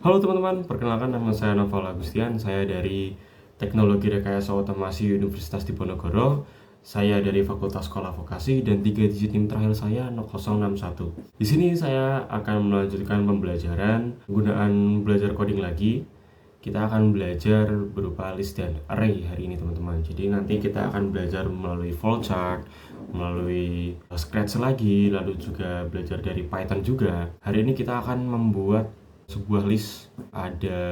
Halo teman-teman, perkenalkan nama saya Noval Agustian. Saya dari Teknologi Rekayasa Otomasi Universitas Diponegoro. Saya dari Fakultas Sekolah Vokasi dan 3 digit NIM terakhir saya 061. Di sini saya akan melanjutkan pembelajaran penggunaan belajar coding lagi. Kita akan belajar berupa list dan array hari ini teman-teman. Jadi nanti kita akan belajar melalui flowchart, melalui Scratch lagi, lalu juga belajar dari Python juga. Hari ini kita akan membuat sebuah list, ada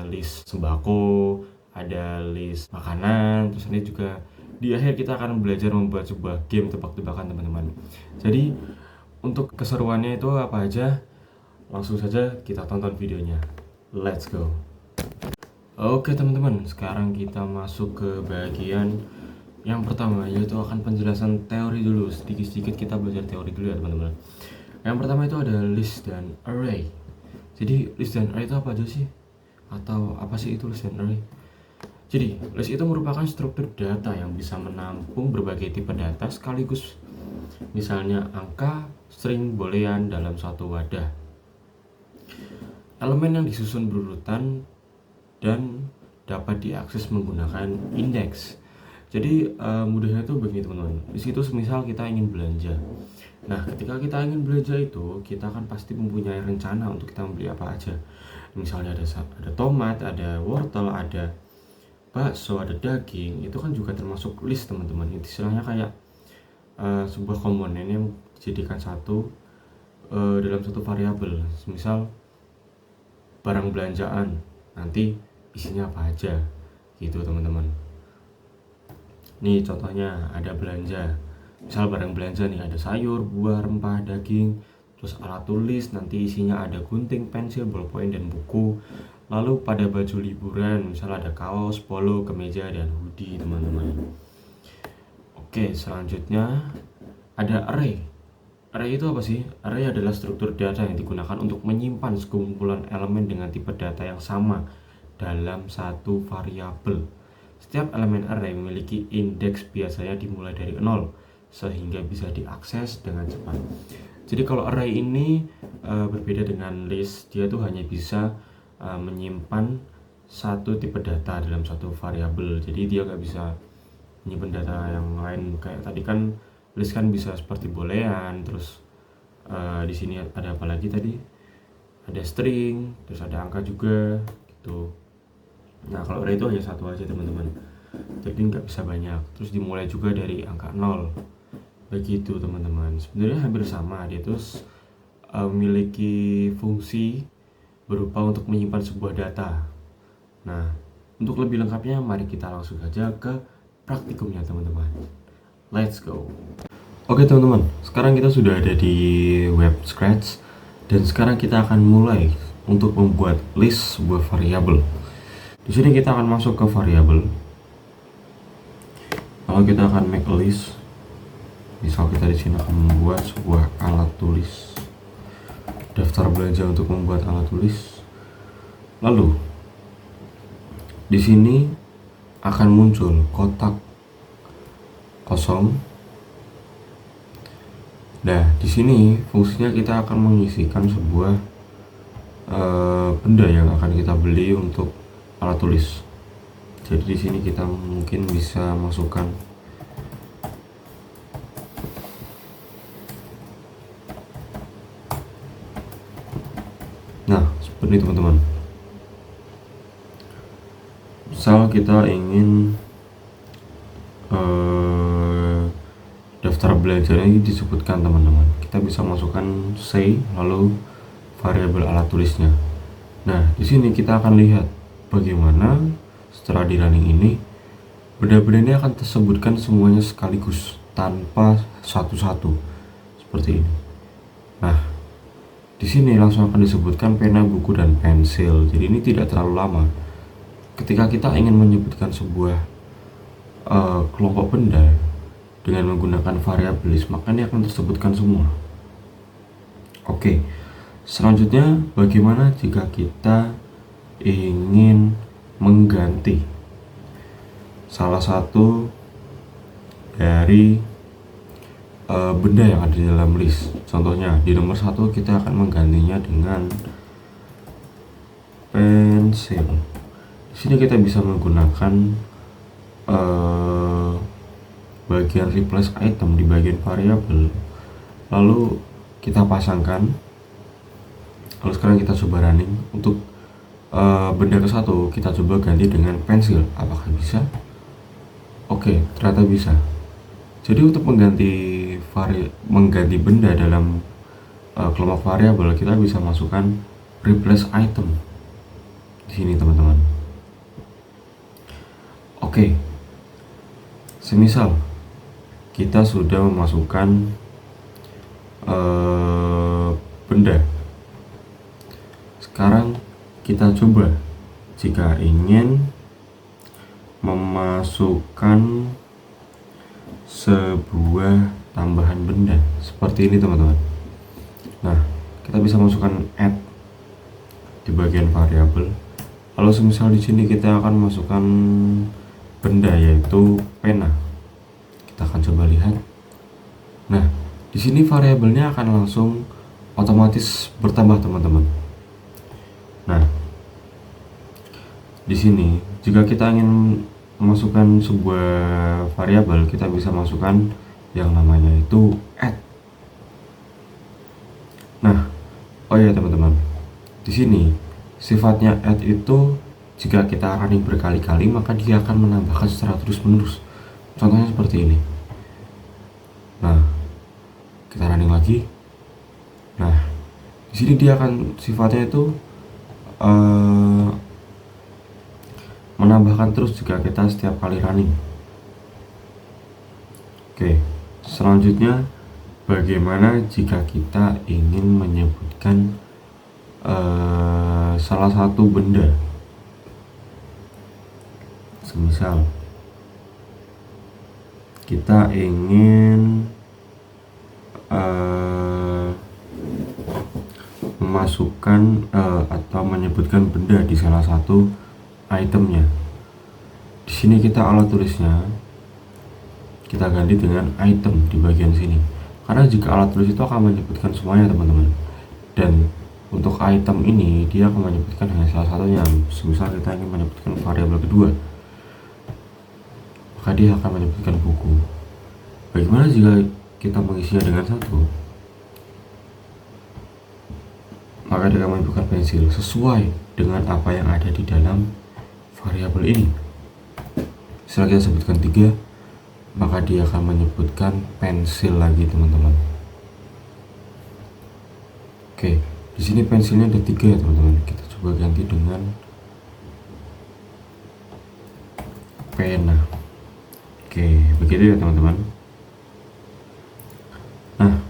list sembako, ada list makanan, terus ini juga di akhir kita akan belajar membuat sebuah game tebak-tebakan teman-teman. Jadi untuk keseruannya itu apa aja, langsung saja kita tonton videonya. Let's go. Oke teman-teman, sekarang kita masuk ke bagian yang pertama, yaitu akan penjelasan teori dulu. Sedikit-sedikit kita belajar teori dulu ya teman-teman. Yang pertama itu ada list dan array. Jadi list dan array itu apa aja sih? Atau apa sih itu list dan array? Jadi list itu merupakan struktur data yang bisa menampung berbagai tipe data sekaligus. Misalnya angka, string, boolean dalam satu wadah. Elemen yang disusun berurutan dan dapat diakses menggunakan indeks. Jadi mudahnya tuh begini teman-teman. Di situ semisal kita ingin belanja. Nah, ketika kita ingin belanja itu, kita kan pasti mempunyai rencana untuk kita membeli apa aja. Misalnya ada tomat, ada wortel, ada bakso, ada daging. Itu kan juga termasuk list teman-teman. Istilahnya kayak sebuah komponen yang dijadikan satu dalam satu variabel. Misal barang belanjaan, nanti isinya apa aja gitu teman-teman. Nih contohnya ada belanja, misal barang belanja nih ada sayur, buah, rempah, daging, terus alat tulis, nanti isinya ada gunting, pensil, ballpoint, dan buku. Lalu pada baju liburan, misal ada kaos, polo, kemeja, dan hoodie teman-teman. Oke, selanjutnya ada array. Array itu apa sih? Array adalah struktur data yang digunakan untuk menyimpan sekumpulan elemen dengan tipe data yang sama dalam satu variabel. Setiap elemen array memiliki indeks biasanya dimulai dari 0 sehingga bisa diakses dengan cepat. Jadi kalau array ini berbeda dengan list, dia tuh hanya bisa menyimpan satu tipe data dalam satu variabel. Jadi dia nggak bisa menyimpan data yang lain. Kayak tadi kan list kan bisa seperti boolean, terus di sini ada apa lagi tadi? Ada string, terus ada angka juga gitu. Nah kalau array itu hanya satu aja teman-teman, jadi nggak bisa banyak. Terus dimulai juga dari angka 0 begitu teman-teman. Sebenarnya hampir sama, dia terus memiliki fungsi berupa untuk menyimpan sebuah data. Nah untuk lebih lengkapnya mari kita langsung saja ke praktikumnya teman-teman. Let's go. Oke teman-teman, sekarang kita sudah ada di web Scratch dan sekarang kita akan mulai untuk membuat list sebuah variabel. Di sini kita akan masuk ke variabel. Kalau kita akan make a list, misal kita di sini akan membuat sebuah alat tulis, daftar belanja untuk membuat alat tulis. Lalu di sini akan muncul kotak kosong. Nah, di sini fungsinya kita akan mengisikan sebuah benda yang akan kita beli untuk alat tulis. Jadi di sini kita mungkin bisa masukkan nah seperti itu teman-teman. Misal kita ingin daftar belanjanya ini disebutkan teman-teman, kita bisa masukkan say lalu variabel alat tulisnya. Nah di sini kita akan lihat bagaimana setelah di running ini benda-benda ini akan tersebutkan semuanya sekaligus tanpa satu-satu seperti ini. Nah di sini langsung akan disebutkan pena, buku, dan pensil. Jadi ini tidak terlalu lama. Ketika kita ingin menyebutkan sebuah kelompok benda dengan menggunakan variabel list, maka ini akan tersebutkan semua. Oke, selanjutnya bagaimana jika kita ingin mengganti salah satu dari benda yang ada di dalam list? Contohnya di nomor 1 kita akan menggantinya dengan pensil. Di sini kita bisa menggunakan bagian replace item di bagian variabel, lalu kita pasangkan. Lalu sekarang kita coba running. Untuk benda ke satu kita coba ganti dengan pensil. Apakah bisa? Oke, ternyata bisa. Jadi untuk mengganti benda dalam kelompok variabel, kita bisa masukkan replace item di sini, teman-teman. Oke, semisal kita sudah memasukkan benda, sekarang kita coba jika ingin memasukkan sebuah tambahan benda seperti ini, teman-teman. Nah, kita bisa masukkan add di bagian variabel. Lalu semisal di sini kita akan masukkan benda yaitu pena. Kita akan coba lihat. Nah, di sini variabelnya akan langsung otomatis bertambah, teman-teman. Nah, di sini jika kita ingin memasukkan sebuah variabel, kita bisa masukkan yang namanya itu add. Nah, oh ya teman-teman, di sini sifatnya add itu jika kita running berkali-kali maka dia akan menambahkan secara terus-menerus. Contohnya seperti ini. Nah, kita running lagi. Nah, di sini dia akan sifatnya itu menambahkan terus jika kita setiap kali running. Oke, selanjutnya bagaimana jika kita ingin menyebutkan salah satu benda, semisal kita ingin memasukkan atau menyebutkan benda di salah satu itemnya. Di sini kita alat tulisnya kita ganti dengan item di bagian sini, karena jika alat tulis itu akan menyebutkan semuanya, teman-teman. Dan untuk item ini dia akan menyebutkan hanya salah satunya. Misal kita ingin menyebutkan variabel kedua, maka dia akan menyebutkan buku. Bagaimana jika kita mengisinya dengan satu? Maka dia akan menyebutkan pensil sesuai dengan apa yang ada di dalam variabel ini. Setelah kita sebutkan 3, maka dia akan menyebutkan pensil lagi, teman-teman. Oke, di sini pensilnya ada 3 ya, teman-teman. Kita coba ganti dengan pena. Oke, begitu ya, teman-teman. Nah,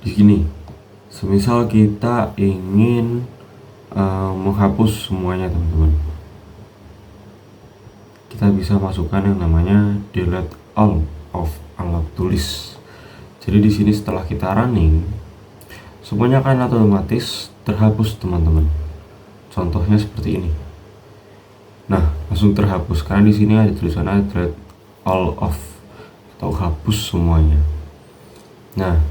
di sini semisal kita ingin menghapus semuanya, teman-teman, kita bisa masukkan yang namanya delete all of alat tulis. Jadi di sini setelah kita running, semuanya akan otomatis terhapus, teman-teman. Contohnya seperti ini. Nah, langsung terhapus karena di sini ada tulisannya delete all of atau hapus semuanya. Nah,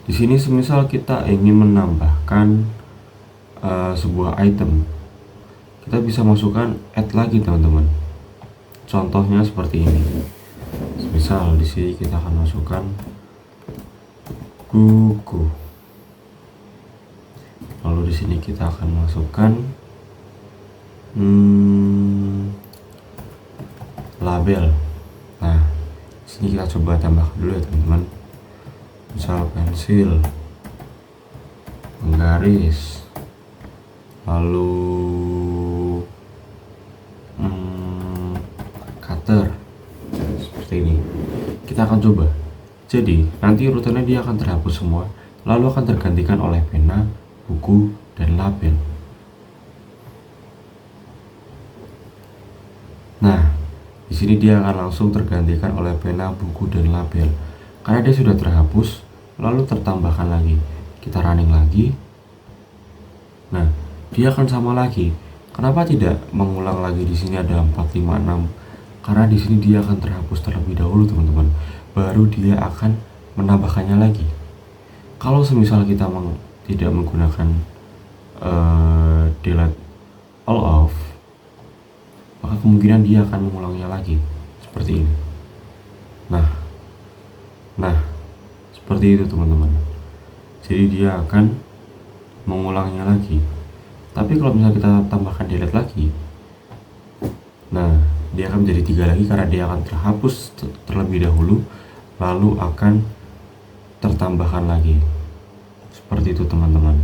di sini semisal kita ingin menambahkan sebuah item, kita bisa masukkan add lagi, teman-teman. Contohnya seperti ini. Misal di sini kita akan masukkan buku. Lalu di sini kita akan masukkan label. Nah, di sini kita coba tambah dulu ya, teman-teman. Misal pensil, penggaris, lalu cutter, seperti ini. Kita akan coba. Jadi nanti urutannya dia akan terhapus semua, lalu akan tergantikan oleh pena, buku, dan label. Nah, di sini dia akan langsung tergantikan oleh pena, buku, dan label karena dia sudah terhapus, lalu tertambahkan lagi. Kita running lagi. Nah, dia akan sama lagi. Kenapa tidak mengulang lagi? Di sini ada 4, 5, 6. Karena di sini dia akan terhapus terlebih dahulu, teman-teman. Baru dia akan menambahkannya lagi. Kalau semisal kita tidak menggunakan delete all of, maka kemungkinan dia akan mengulangnya lagi seperti ini. Nah, seperti itu teman-teman. Jadi dia akan mengulangnya lagi. Tapi kalau misalnya kita tambahkan delete lagi, nah dia akan menjadi 3 lagi karena dia akan terhapus terlebih dahulu, lalu akan tertambahkan lagi. Seperti itu teman-teman.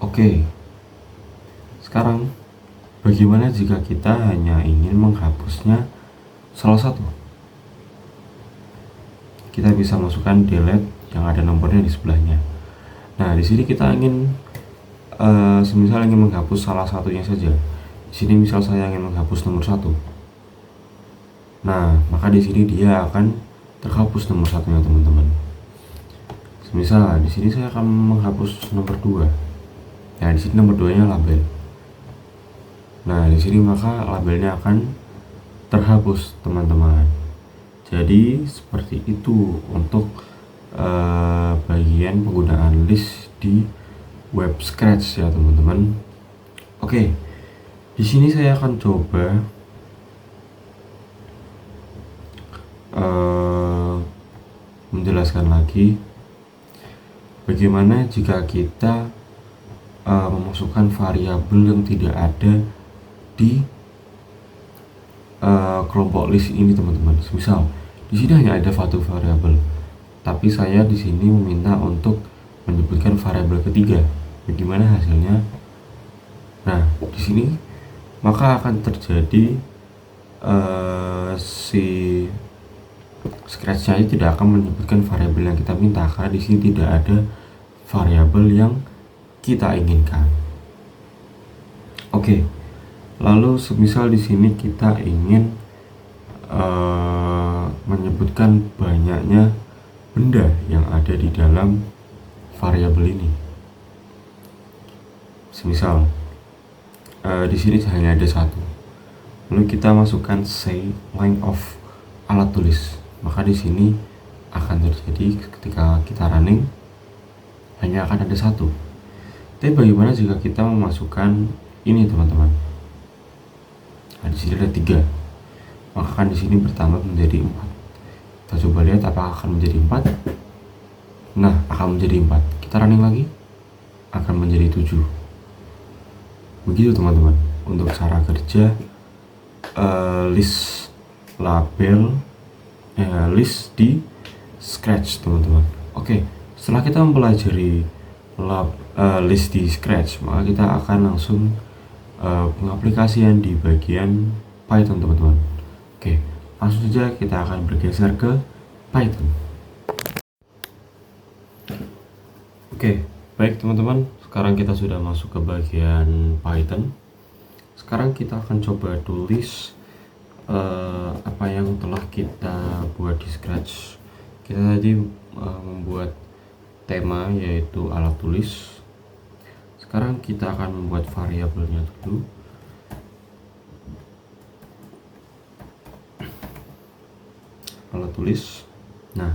Oke, sekarang bagaimana jika kita hanya ingin menghapusnya salah satu? Kita bisa masukkan delete yang ada nomornya di sebelahnya. Nah, di sini kita ingin semisal ingin menghapus salah satunya saja. Di sini misal saya ingin menghapus nomor 1. Nah, maka di sini dia akan terhapus nomor 1-nya teman-teman. Semisal di sini saya akan menghapus nomor 2. Nah, di sini nomor 2-nya label. Nah, di sini maka labelnya akan terhapus teman-teman. Jadi seperti itu untuk bagian penggunaan list di web Scratch ya teman-teman. Oke, di sini saya akan coba menjelaskan lagi bagaimana jika kita memasukkan variabel yang tidak ada di kelompok list ini teman-teman. Misal di sini hanya ada satu variabel, tapi saya di sini meminta untuk menyebutkan variabel ketiga. Bagaimana hasilnya? Nah, di sini maka akan terjadi si Scratch-nya tidak akan menyebutkan variabel yang kita minta karena di sini tidak ada variabel yang kita inginkan. Oke. Lalu semisal di sini kita ingin menyebutkan banyaknya benda yang ada di dalam variabel ini. Semisal di sini hanya ada satu. Lalu kita masukkan say length of alat tulis. Maka di sini akan terjadi ketika kita running hanya akan ada satu. Tapi bagaimana jika kita memasukkan ini teman-teman? Nah, di sini ada 3. Maka akan di sini bertambah menjadi 4. Kita coba lihat apakah akan menjadi 4. Nah, akan menjadi 4. Kita running lagi akan menjadi 7. Begitu teman-teman untuk cara kerja list label list di Scratch teman-teman. Oke, setelah kita mempelajari list di Scratch, maka kita akan langsung pengaplikasian di bagian Python teman-teman. Oke, langsung saja kita akan bergeser ke Python. Oke, baik teman-teman, sekarang kita sudah masuk ke bagian Python. Sekarang kita akan coba tulis apa yang telah kita buat di Scratch. Kita tadi membuat tema yaitu alat tulis. Sekarang kita akan membuat variabelnya dulu. Alat tulis. Nah,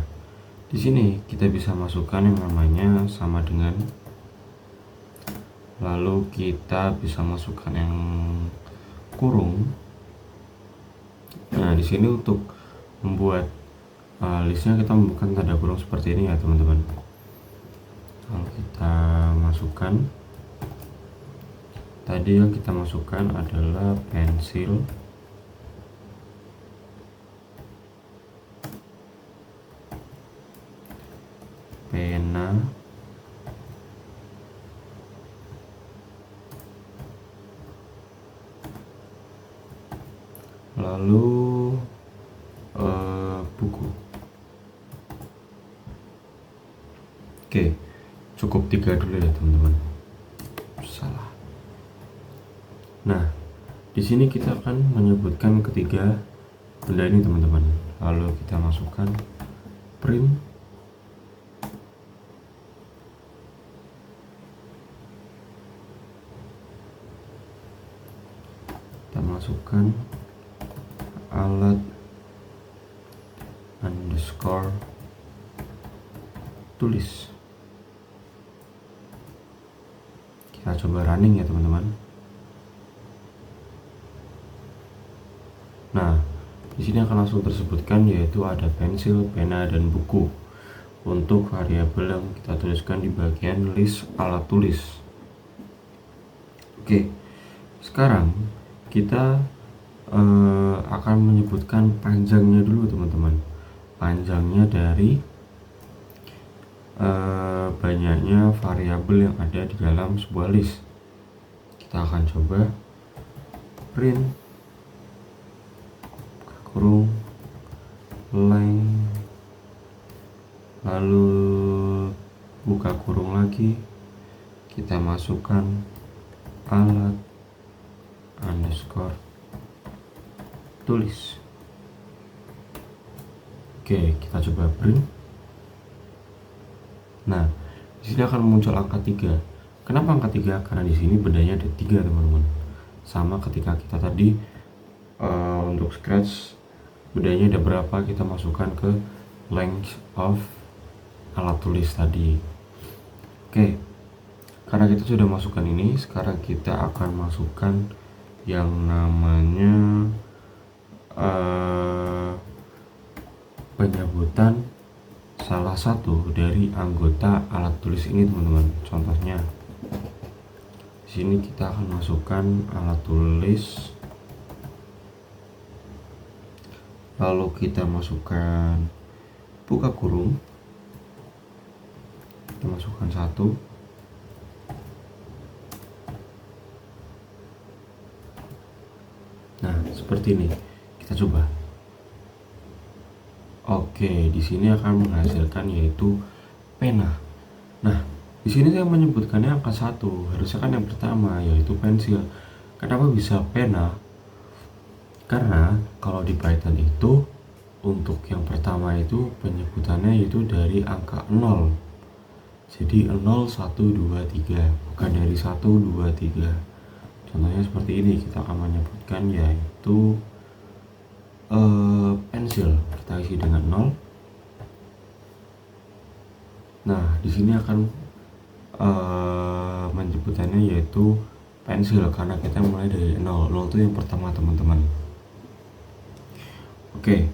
di sini kita bisa masukkan yang namanya sama dengan, lalu kita bisa masukkan yang kurung. Nah, di sini untuk membuat listnya kita membuat tanda kurung seperti ini ya teman-teman. Kalau kita masukkan, tadi yang kita masukkan adalah pensil, pena, lalu buku. Oke, cukup 3 dulu ya teman-teman. Salah. Nah, di sini kita akan menyebutkan ketiga benda ini teman-teman. Lalu kita masukkan print, kita masukkan alat underscore tulis. Kita coba running ya teman-teman. Nah, di sini akan langsung tersebutkan yaitu ada pensil, pena, dan buku. Untuk variabel yang kita tuliskan di bagian list alat tulis. Oke, sekarang kita akan menyebutkan panjangnya dulu teman-teman. Panjangnya dari banyaknya variabel yang ada di dalam sebuah list. Kita akan coba print kurung length, lalu buka kurung lagi, kita masukkan alat underscore tulis. Oke, kita coba print. Nah, di sini akan muncul angka 3. Kenapa angka 3? Karena di sini bedanya ada 3 teman-teman. Sama ketika kita tadi untuk scratch bedanya ada berapa, kita masukkan ke length of alat tulis tadi. Oke, karena kita sudah masukkan ini, sekarang kita akan masukkan yang namanya penyebutan salah satu dari anggota alat tulis ini teman-teman. Contohnya di sini kita akan masukkan alat tulis, lalu kita masukkan buka kurung, kita masukkan 1, nah seperti ini. Kita coba. Oke, di sini akan menghasilkan yaitu pena. Nah, di sini saya menyebutkannya angka 1, harusnya kan yang pertama yaitu pensil. Kenapa bisa pena? Karena kalau di Python itu untuk yang pertama itu penyebutannya yaitu dari angka 0. Jadi 0, 1, 2, 3, bukan dari 1, 2, 3. Contohnya seperti ini, kita akan menyebutkan yaitu pensil, kita isi dengan 0. Nah, di sini akan menyebutannya yaitu pensil karena kita mulai dari 0. 0 itu yang pertama teman-teman. Oke,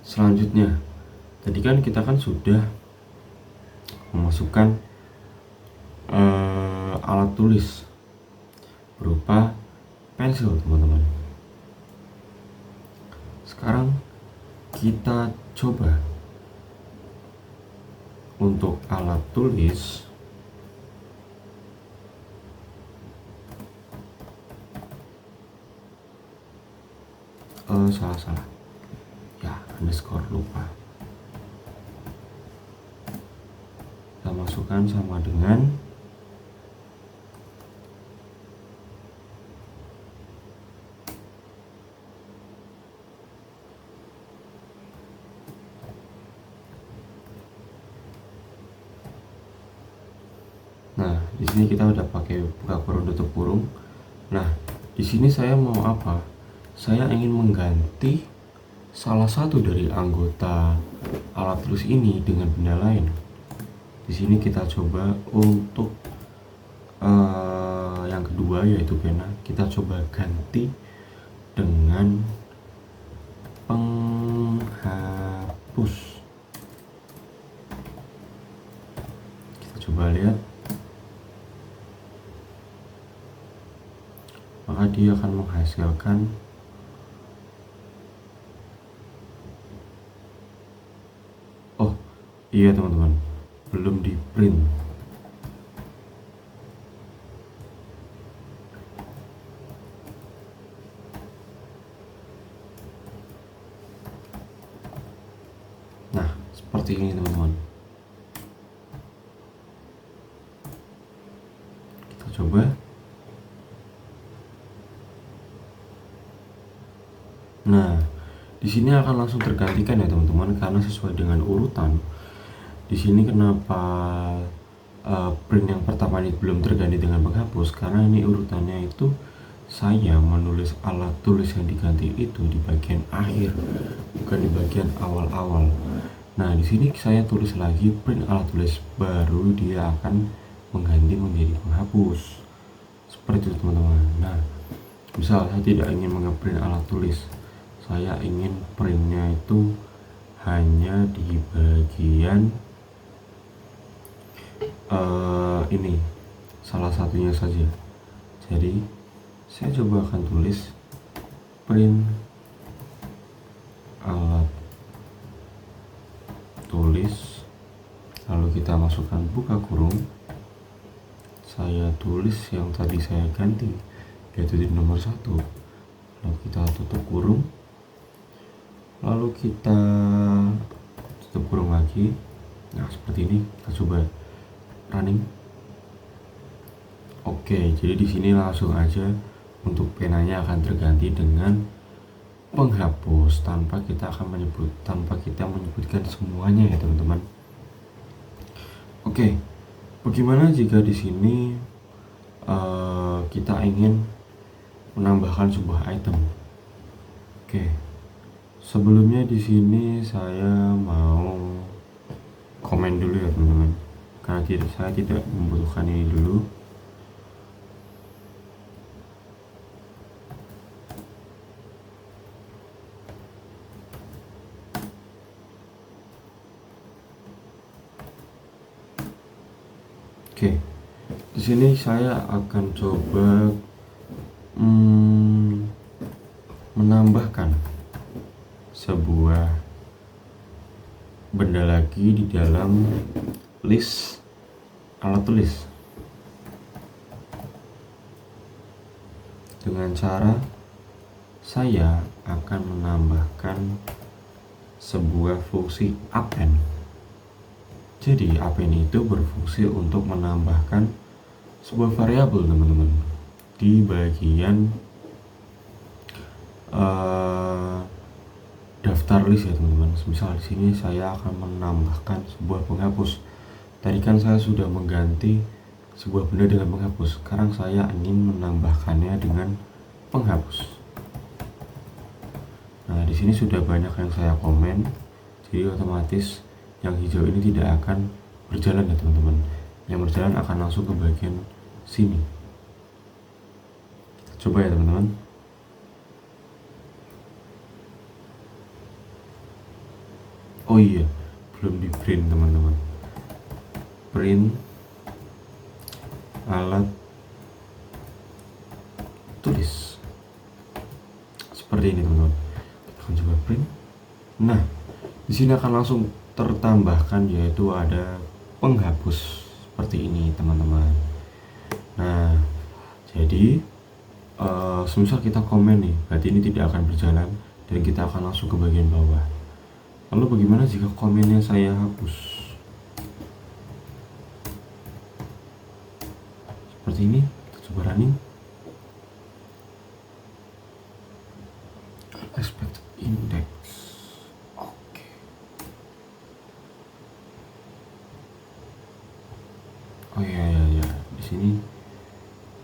selanjutnya tadi kan kita kan sudah memasukkan alat tulis berupa pensil teman-teman. Sekarang kita coba untuk alat tulis salah ya, underscore lupa, kita masukkan sama dengan nah, di sini kita udah pakai buka kurung tutup kurung. Nah, di sini saya mau apa? Saya ingin mengganti salah satu dari anggota alat tulis ini dengan benda lain. Di sini kita coba untuk yang kedua yaitu pena, kita coba ganti dengan penghapus. Kita coba lihat, maka dia akan menghasilkan iya teman-teman, belum di print. Nah, seperti ini teman-teman. Kita coba. Nah, di sini akan langsung tergantikan ya teman-teman, karena sesuai dengan urutan. Di sini kenapa print yang pertama ini belum terganti dengan penghapus? Karena ini urutannya itu saya menulis alat tulis yang diganti itu di bagian akhir, bukan di bagian awal-awal. Nah, di sini saya tulis lagi print alat tulis, baru dia akan mengganti menjadi penghapus. seperti itu teman-teman. Nah, misal saya tidak ingin mengeprint alat tulis, saya ingin printnya itu hanya di bagian ini, salah satunya saja. Jadi saya coba akan tulis print alat tulis, lalu kita masukkan buka kurung, saya tulis yang tadi saya ganti yaitu di nomor 1, lalu kita tutup kurung, lalu kita tutup kurung lagi. Nah, seperti ini. Kita coba running. Oke, jadi di sini langsung aja untuk penanya akan terganti dengan penghapus tanpa kita menyebutkan semuanya ya teman-teman. Oke, bagaimana jika di sini kita ingin menambahkan sebuah item? Oke, sebelumnya di sini saya mau komen dulu ya teman-teman, karena saya tidak membutuhkan ini dulu. Oke, di sini saya akan coba menambahkan sebuah benda lagi di dalam list alat tulis dengan cara saya akan menambahkan sebuah fungsi append. Jadi append itu berfungsi untuk menambahkan sebuah variabel teman-teman di bagian daftar list ya teman-teman. Misal di sini saya akan menambahkan sebuah penghapus. Tadi kan saya sudah mengganti sebuah benda dengan penghapus. Sekarang saya ingin menambahkannya dengan penghapus. Nah, di sini sudah banyak yang saya komen, jadi otomatis yang hijau ini tidak akan berjalan ya teman-teman. Yang berjalan akan langsung ke bagian sini. Coba ya teman-teman. Oh iya, belum di print teman-teman. Print alat tulis seperti ini teman-teman. Kita akan coba print. Nah, di sini akan langsung tertambahkan yaitu ada penghapus seperti ini teman-teman. Nah, jadi semisal kita komen nih, berarti ini tidak akan berjalan dan kita akan langsung ke bagian bawah. Lalu bagaimana jika komennya saya hapus? Seperti ini. Kita coba running. Expected index. Oke. Oh ya. Di sini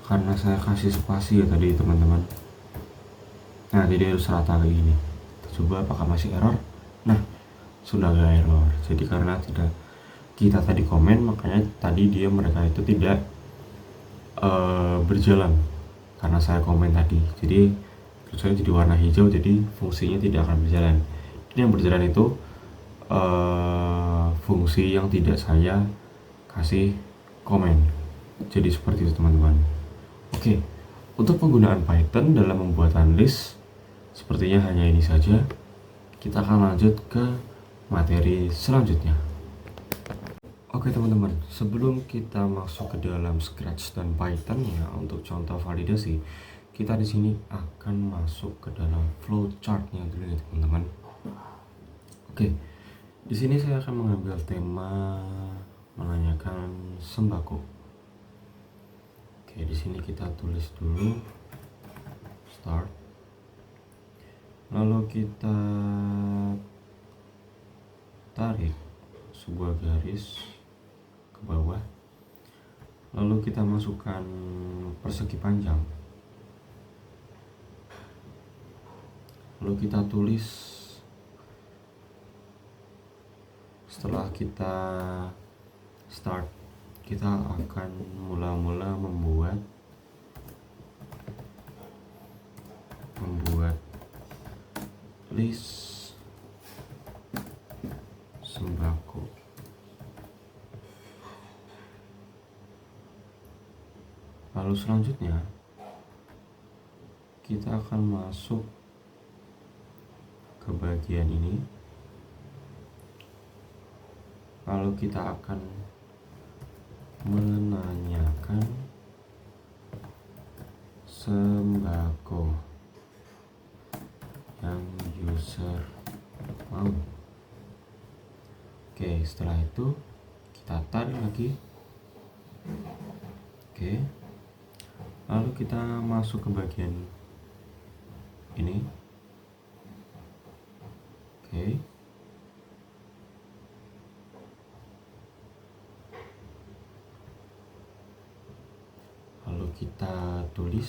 karena saya kasih spasi ya tadi teman-teman. Nah, jadi harus rata kayak gini. Kita coba apakah masih error. Nah, sudah gak error. Jadi karena tidak kita tadi komen, makanya tadi mereka itu tidak berjalan karena saya komen tadi. Jadi tulisannya jadi warna hijau, jadi fungsinya tidak akan berjalan. Ini yang berjalan itu fungsi yang tidak saya kasih komen. Jadi seperti itu teman-teman. Oke, untuk penggunaan Python dalam pembuatan list sepertinya hanya ini saja. Kita akan lanjut ke materi selanjutnya. Oke teman-teman, sebelum kita masuk ke dalam Scratch dan Python ya untuk contoh validasi, kita di sini akan masuk ke dalam flowchartnya dulu ya teman-teman. Oke, di sini saya akan mengambil tema menanyakan sembako. Oke, di sini kita tulis dulu start, lalu kita tarik sebuah garis ke bawah, lalu kita masukkan persegi panjang, lalu kita tulis. Setelah kita start, kita akan mula-mula membuat list sembako. Lalu selanjutnya kita akan masuk ke bagian ini. Lalu kita akan menanyakan sembako yang user mau. Oke, setelah itu kita tarik lagi. Oke, lalu kita masuk ke bagian ini. Oke, lalu kita tulis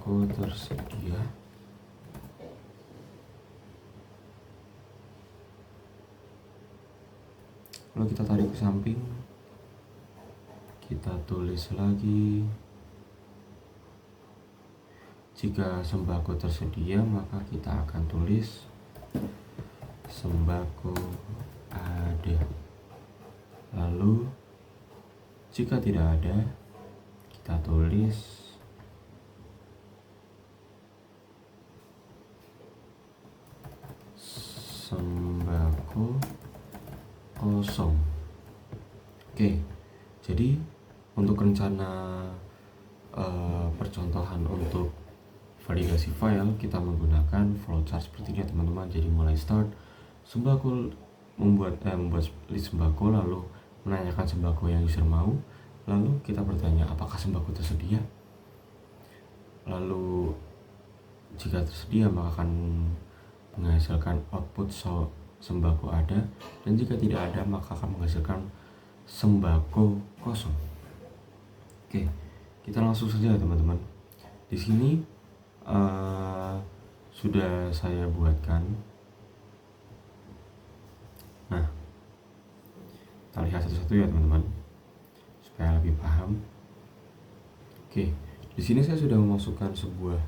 kode tersedia. Lalu kita tarik ke samping, kita tulis lagi, jika sembako tersedia maka kita akan tulis sembako ada. Lalu jika tidak ada, kita tulis sembako kosong. Oke, jadi untuk rencana percontohan untuk validasi file kita menggunakan flowchart seperti ini teman-teman. Jadi mulai start sembako, membuat list sembako, lalu menanyakan sembako yang user mau, lalu kita bertanya apakah sembako tersedia, lalu jika tersedia maka akan menghasilkan output sembako ada, dan jika tidak ada maka akan menghasilkan sembako kosong. Oke, kita langsung saja teman-teman. Di sini sudah saya buatkan. Nah, kita lihat satu-satu ya teman-teman supaya lebih paham. Oke, di sini saya sudah memasukkan sebuah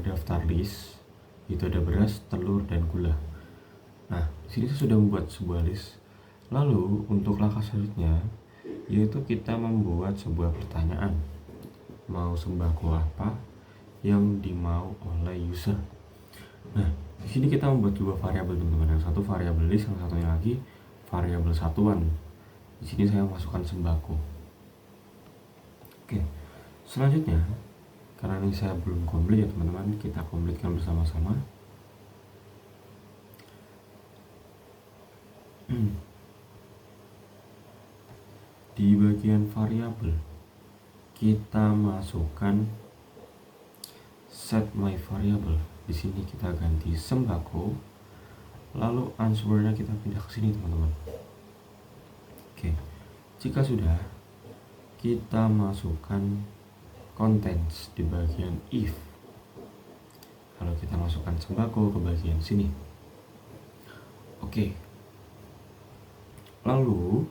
daftar list. Itu ada beras, telur, dan gula. Nah, di sini saya sudah membuat sebuah list. Lalu untuk langkah selanjutnya yaitu kita membuat sebuah pertanyaan. Mau sembako apa yang dimau oleh user? Nah, di sini kita membuat dua variabel teman-teman. Yang satu variabel list, yang satunya lagi variabel satuan. Di sini saya masukkan sembako. Oke, selanjutnya karena ini saya belum komplit ya teman-teman, kita komplitkan bersama-sama. Di bagian variabel kita masukkan set my variable. Di sini kita ganti sembako, lalu answernya kita pindah ke sini teman-teman. Oke, jika sudah, kita masukkan contents di bagian if. Kalau kita masukkan sembako ke bagian sini. Oke. Lalu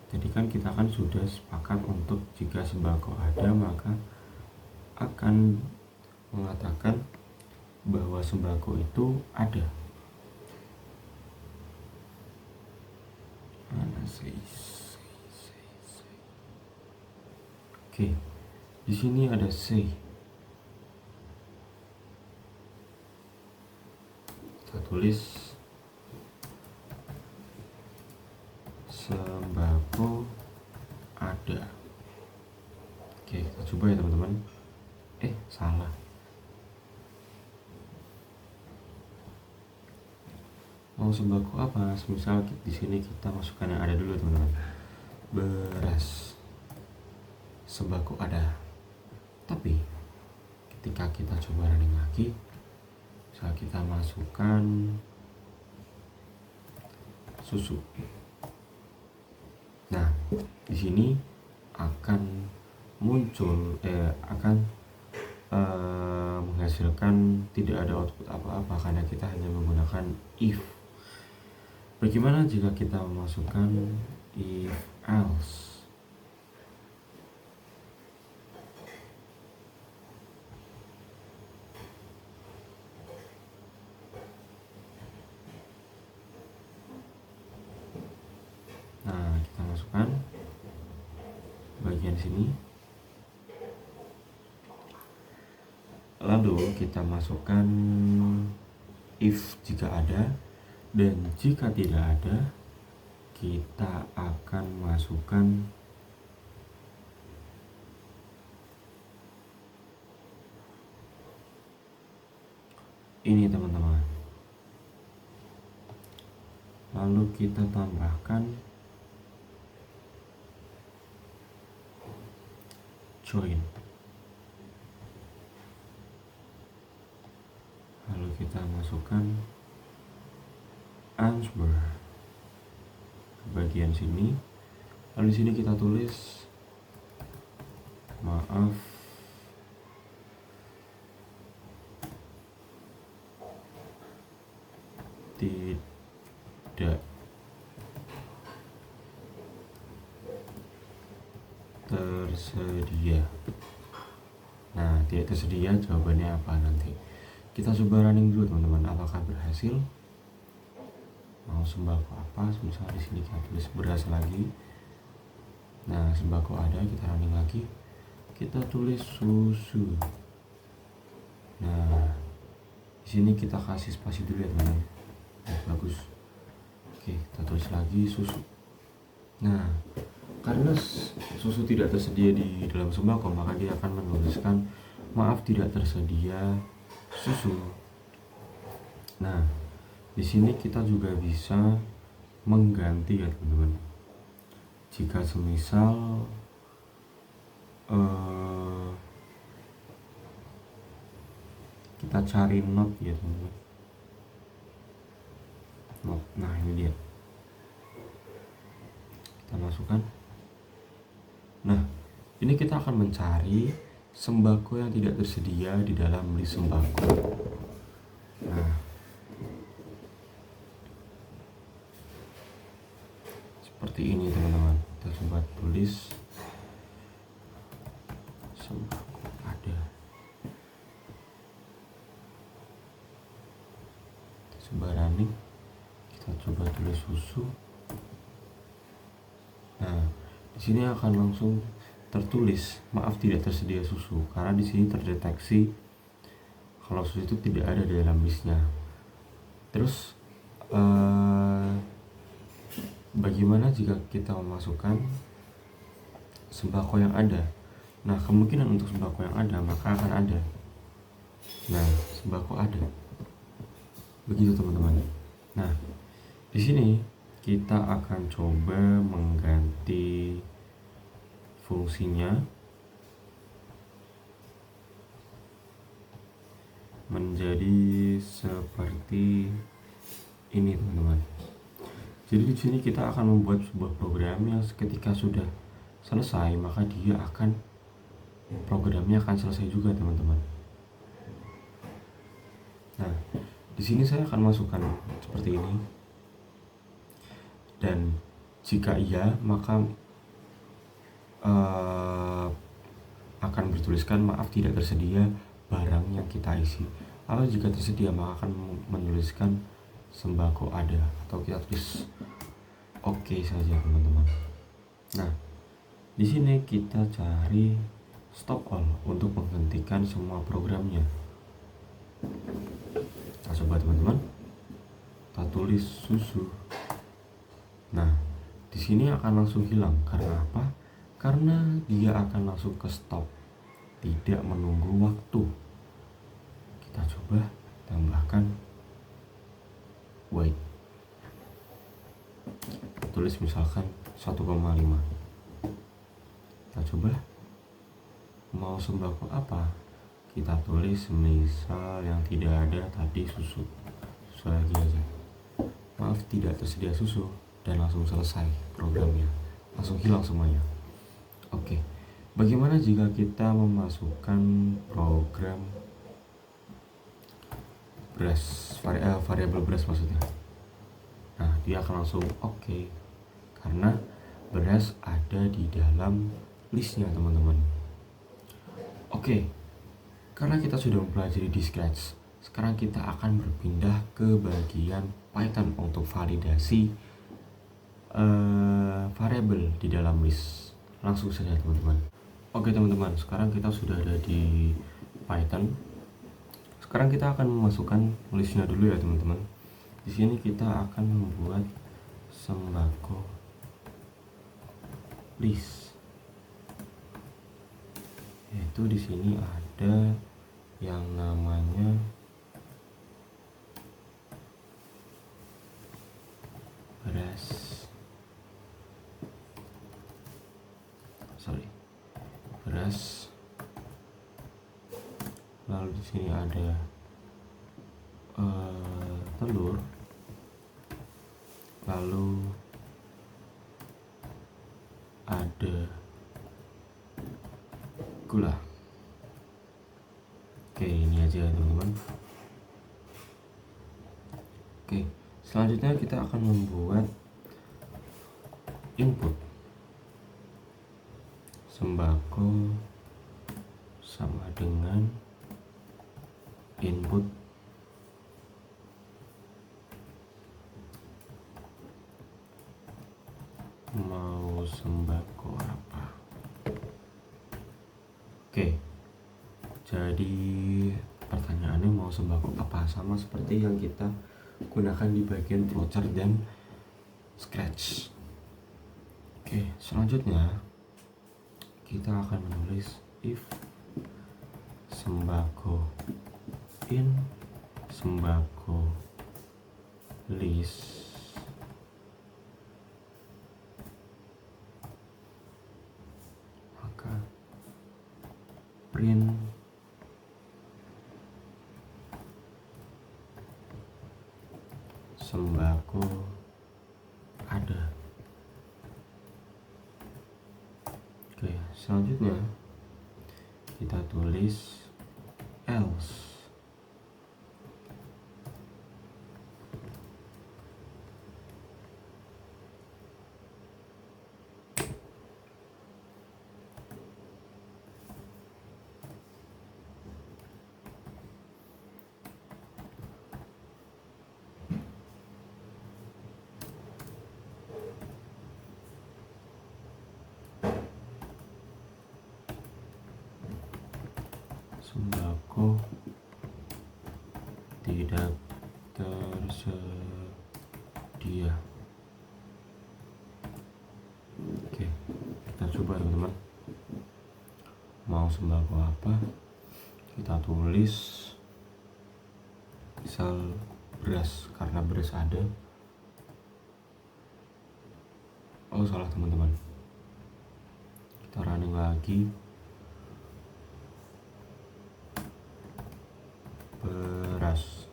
jadi kan kita kan sudah sepakat untuk jika sembako ada maka akan mengatakan bahwa sembako itu ada. Mana say. Oke. Di sini ada say. Kita tulis sembako ada. Oke, kita coba ya teman-teman. Salah. Mau sembako apa? Misal di sini kita masukkan yang ada dulu teman-teman. Beras. Sembako ada. Tapi ketika kita coba running lagi, misal kita masukkan susu. Nah, di sini akan muncul menghasilkan tidak ada output apa-apa karena kita hanya menggunakan if. Bagaimana jika kita memasukkan if else. Nah, kita masukkan bagian sini. Lalu kita masukkan if jika ada, dan jika tidak ada kita akan masukkan ini teman-teman. Lalu kita tambahkan join. Lalu kita masukkan answer ke bagian sini. Lalu di sini kita tulis maaf tidak tersedia. Nah, tidak tersedia jawabannya apa nanti? Kita coba running dulu teman-teman, apakah berhasil? Mau sembako apa? Misalnya di sini kita tulis beras lagi. Nah, sembako ada, kita running lagi. Kita tulis susu. Nah, di sini kita kasih spasi dulu ya teman-teman. Nah, bagus. Oke, kita tulis lagi susu. Nah, karena susu tidak tersedia di dalam sembako, maka dia akan menuliskan maaf tidak tersedia susu. Nah, di sini kita juga bisa mengganti ya teman-teman. Jika semisal kita cari not ya teman-teman. Not. Nah, ini dia. Kita masukkan. Nah, ini kita akan mencari sembako yang tidak tersedia di dalam list sembako. Nah, seperti ini teman-teman. Kita coba tulis sembako ada. Kita coba running. Kita coba tulis susu. Nah, di sini akan langsung tertulis maaf tidak tersedia susu, karena di sini terdeteksi kalau susu itu tidak ada di dalam listnya. Terus bagaimana jika kita memasukkan sembako yang ada? Nah, kemungkinan untuk sembako yang ada maka akan ada. Nah, sembako ada. Begitu teman-teman. Nah, di sini kita akan coba mengganti fungsinya menjadi seperti ini teman-teman. Jadi di sini kita akan membuat sebuah program yang ketika sudah selesai maka programnya akan selesai juga teman-teman. Nah, di sini saya akan masukkan seperti ini. Dan jika iya maka akan bertuliskan maaf tidak tersedia barang yang kita isi. Kalau jika tersedia maka akan menuliskan sembako ada, atau kita tulis oke saja teman-teman. Nah, di sini kita cari stop all untuk menghentikan semua programnya. Kita coba teman-teman. Kita tulis susu. Nah, di sini akan langsung hilang. Karena apa? Karena dia akan langsung ke stop, tidak menunggu waktu. Kita coba tambahkan wait. Tulis misalkan 1,5. Kita coba mau sembako apa? Kita tulis misal yang tidak ada tadi susu lagi aja. Maaf tidak tersedia susu, dan langsung selesai programnya, langsung hilang semuanya. Oke, bagaimana jika kita memasukkan program beras, variabel beras maksudnya? Nah, dia akan langsung oke, karena beras ada di dalam listnya teman-teman. Oke, karena kita sudah mempelajari di Scratch, sekarang kita akan berpindah ke bagian Python untuk validasi variabel di dalam list. Langsung saja teman-teman. Oke teman-teman, sekarang kita sudah ada di Python. Sekarang kita akan memasukkan listnya dulu ya teman-teman. Di sini kita akan membuat sembako list. Yaitu di sini ada yang namanya beras. Lalu di sini ada telur. Lalu ada gula. Oke, ini aja teman-teman. Oke, selanjutnya kita akan membuat input sembako sama dengan input mau sembako apa. Oke, jadi pertanyaannya mau sembako apa, sama seperti yang kita gunakan di bagian flowchart dan Scratch. Oke, selanjutnya kita akan menulis if sembako in sembako list maka print sembako ada. Oke, selanjutnya kita tulis else. Sembako tidak tersedia. Oke, kita coba teman-teman. Mau sembako apa? Kita tulis misal beras, karena beras ada. Oh salah teman-teman, kita running lagi. Beras.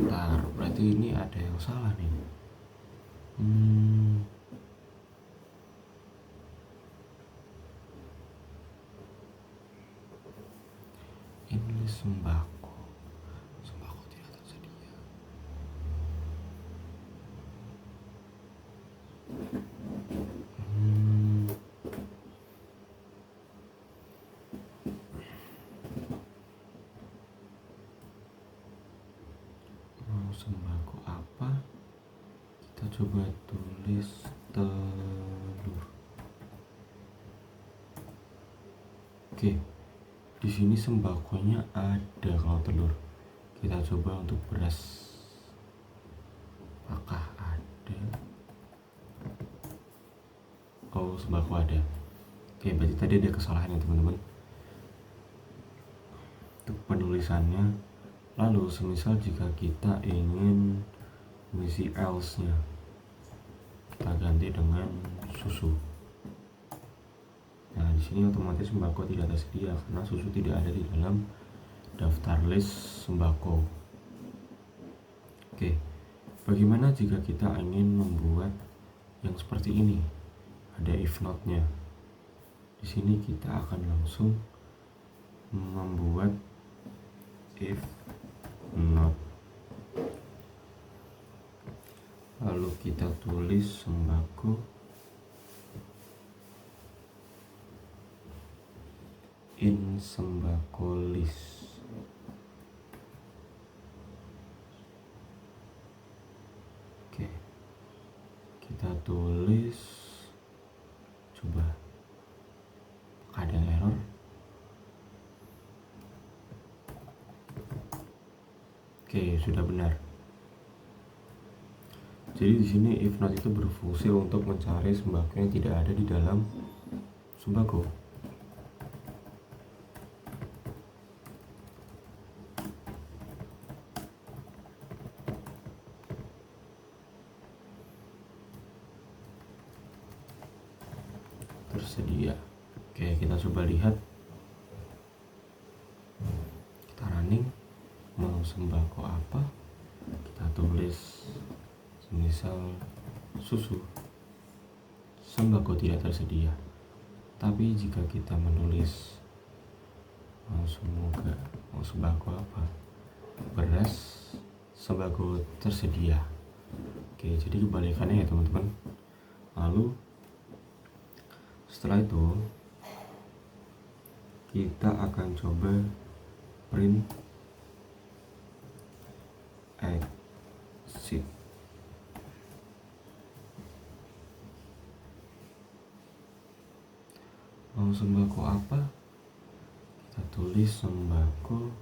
Bentar, berarti ini ada yang salah nih. Ini sembako tidak tersedia. Mau sembako apa? Kita coba tulis telur. Oke, di sini sembakonya ada kalau telur. Kita coba untuk beras. Apakah ada? Oh, sembako ada. Oke, berarti tadi ada kesalahan ya teman-teman untuk penulisannya. Lalu semisal jika kita ingin mengisi else-nya, kita ganti dengan susu. Nah, di sini otomatis sembako tidak tersedia karena susu tidak ada di dalam daftar list sembako. Oke, bagaimana jika kita ingin membuat yang seperti ini? Ada if not-nya. Di sini kita akan langsung membuat if not, lalu kita tulis sembako in sembako list. Oke, kita tulis, coba ada error. Oke, sudah benar. Jadi di sini if not itu berfungsi untuk mencari sembako yang tidak ada di dalam sembako. Tersedia. Oke, kita coba lihat. Kita running, mau sembako apa? Kita tulis misal susu, sembako tidak tersedia. Tapi jika kita menulis mau sembako apa? Beras, sembako tersedia. Oke, jadi kebalikannya ya teman-teman. Lalu setelah itu kita akan coba print exit. Mau sembako apa? Kita tulis sembako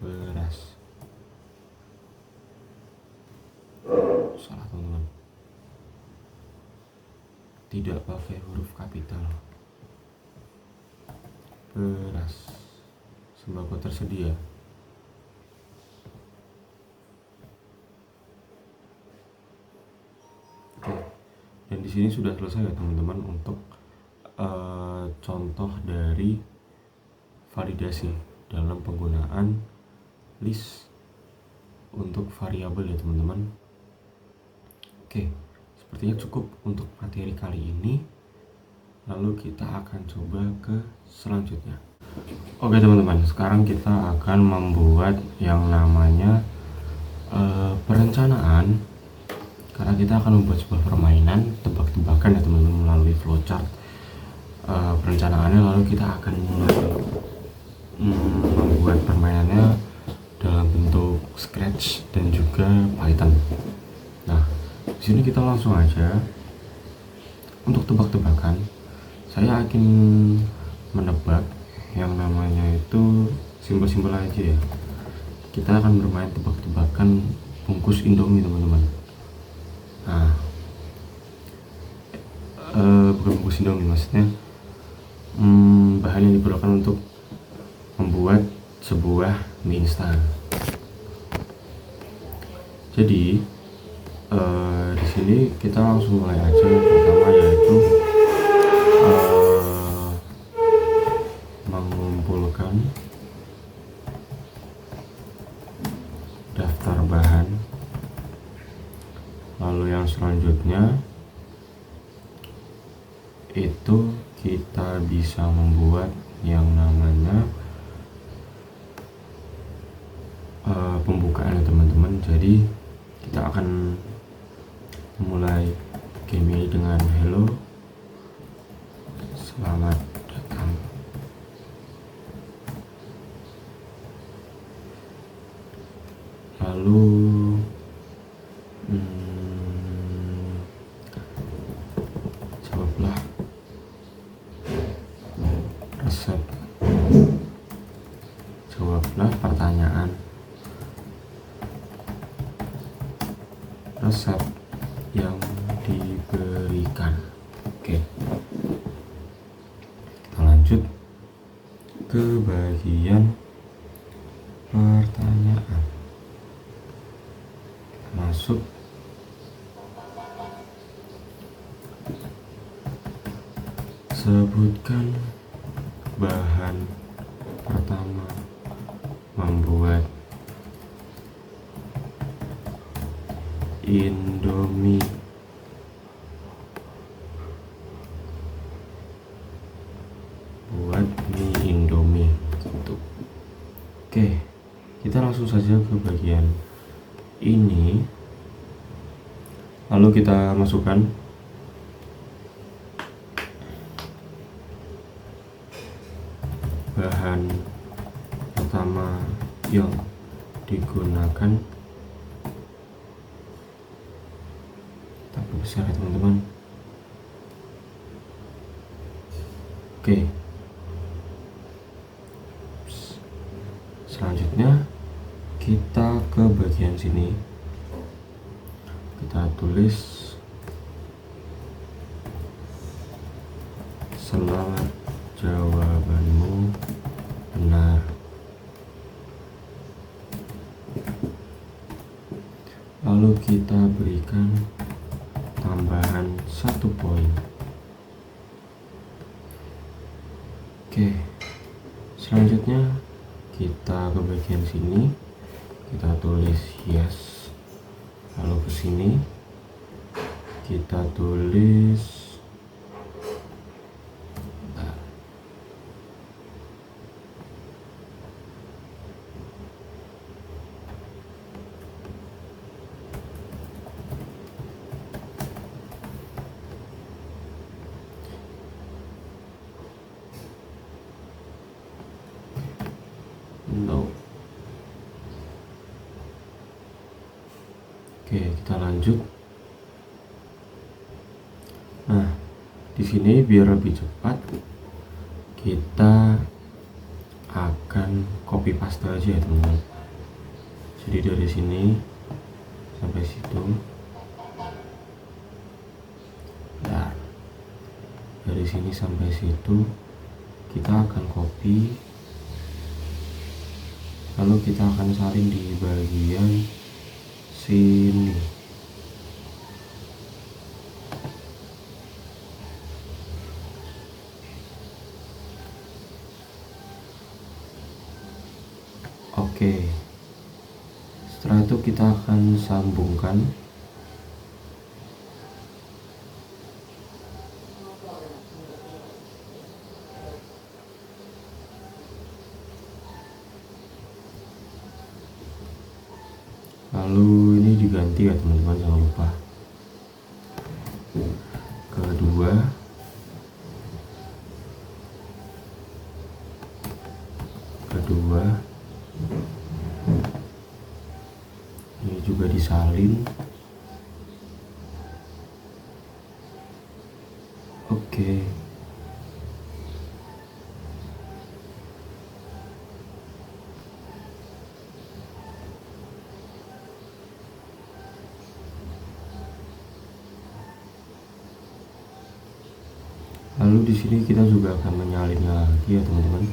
beras. Salah teman-teman, tidak pakai huruf kapital. Beras, sembako tersedia. Oke, dan di sini sudah selesai ya teman-teman untuk contoh dari validasi dalam penggunaan list untuk variabel ya teman-teman. Oke, sepertinya cukup untuk materi kali ini. Lalu kita akan coba ke selanjutnya. Oke teman-teman, sekarang kita akan membuat yang namanya perencanaan. Karena kita akan membuat sebuah permainan tebak-tebakan ya teman-teman melalui flowchart. Perencanaannya lalu kita akan mulai membuat permainannya dalam bentuk Scratch dan juga Python. Nah, di sini kita langsung aja untuk tebak-tebakan. Saya akan menebak yang namanya itu simpel-simpel aja ya. Kita akan bermain tebak-tebakan bungkus Indomie teman-teman. Nah, bukan bungkus Indomie, maksudnya bahan yang diperlukan untuk membuat sebuah mie instan. Jadi di sini kita langsung mulai aja. Yang pertama yaitu mengumpulkan daftar bahan. Lalu yang selanjutnya itu kita bisa membuat yang namanya pembukaan ya teman-teman. Jadi kita akan memulai game ini dengan hello, selamat datang. Lalu jawablah resep, jawablah pertanyaan resep yang diberikan. Oke, kita lanjut ke bagian pertanyaan. Kita masuk sebutkan bahan pertama membuat Indomie. Buat mie Indomie. langsung saja ke bagian ini, lalu kita masukkan bahan pertama yang digunakan. Tapi besar ya teman-teman. Oke, selanjutnya kita ke bagian sini, kita tulis selamat jawabanmu benar. Lalu kita berikan tambahan 1 poin. Oke, selanjutnya kita ke bagian sini, kita tulis yes. Lalu ke sini kita tulis no. Oke, kita lanjut. Nah, di sini biar lebih cepat, kita akan copy paste aja ya teman-teman. Jadi dari sini sampai situ. Nah, dari sini sampai situ kita akan copy, lalu kita akan salin di bagian sini. Oke, setelah itu kita akan sambungkan lalu ini diganti ya teman-teman, jangan lupa. Kedua, ini juga disalin. Oke. Lalu di sini kita juga akan menyalinnya lagi ya teman-teman.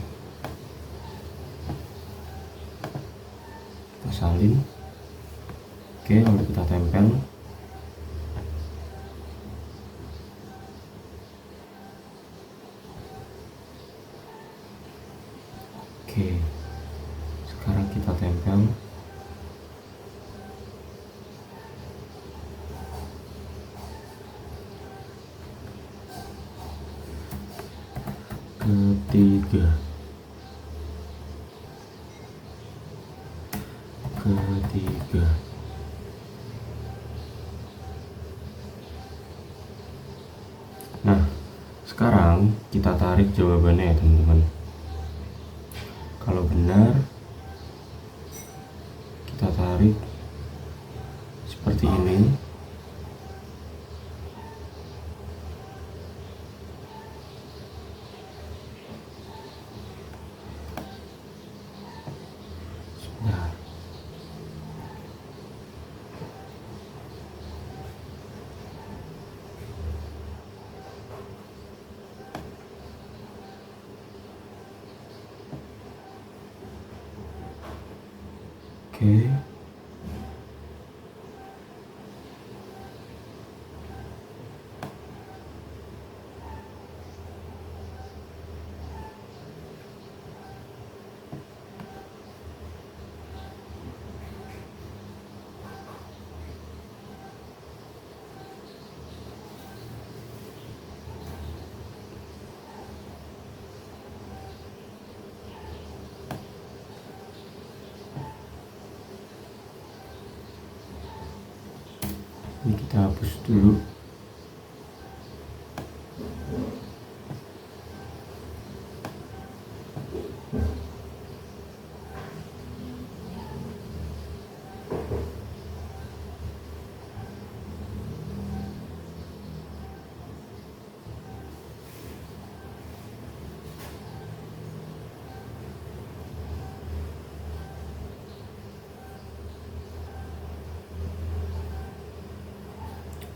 Kita salin. Oke, lalu kita tempel. Oke, sekarang kita tempel. Ketiga, nah sekarang kita tarik jawabannya ya teman-teman. Kalau benar kita tarik seperti ini. Nah, oke. Ini kita hapus dulu.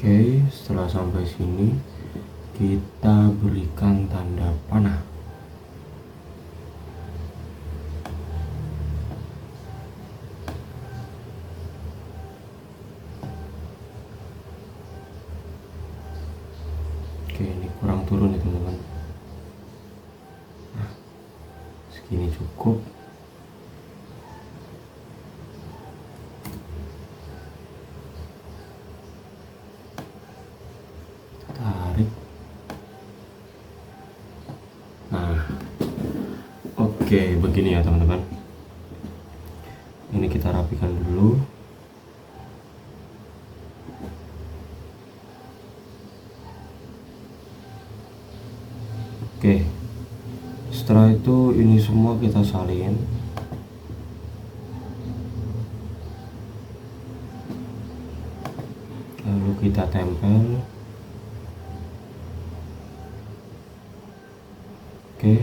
Oke, setelah sampai sini kita berikan tanda panah. Oke, ini kurang turun ya teman-teman. Nah, segini cukup. Tarik. Nah, oke, begini ya teman-teman. Ini kita rapikan dulu. Oke, setelah itu ini semua kita salin. Lalu kita tempel. Oke.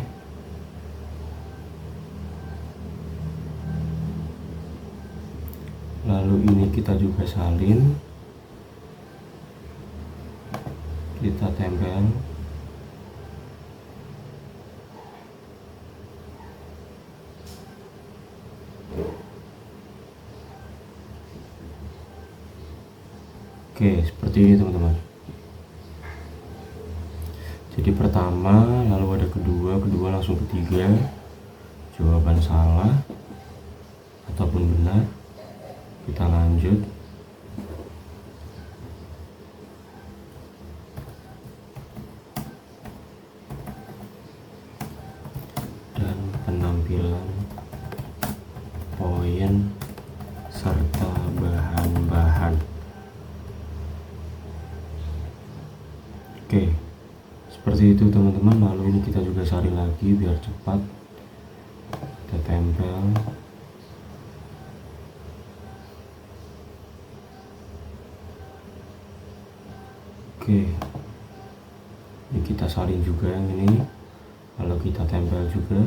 Lalu ini kita juga salin. Kita tempel. Oke, seperti ini teman-teman. Jadi pertama, lalu ada kedua langsung ketiga. Jawaban salah ataupun benar. Kita lanjut. Dan penampilan poin serta bahan-bahan. Oke, seperti itu teman-teman. Lalu ini kita juga salin lagi biar cepat. Kita tempel. Oke, ini kita salin juga yang ini. Lalu kita tempel juga.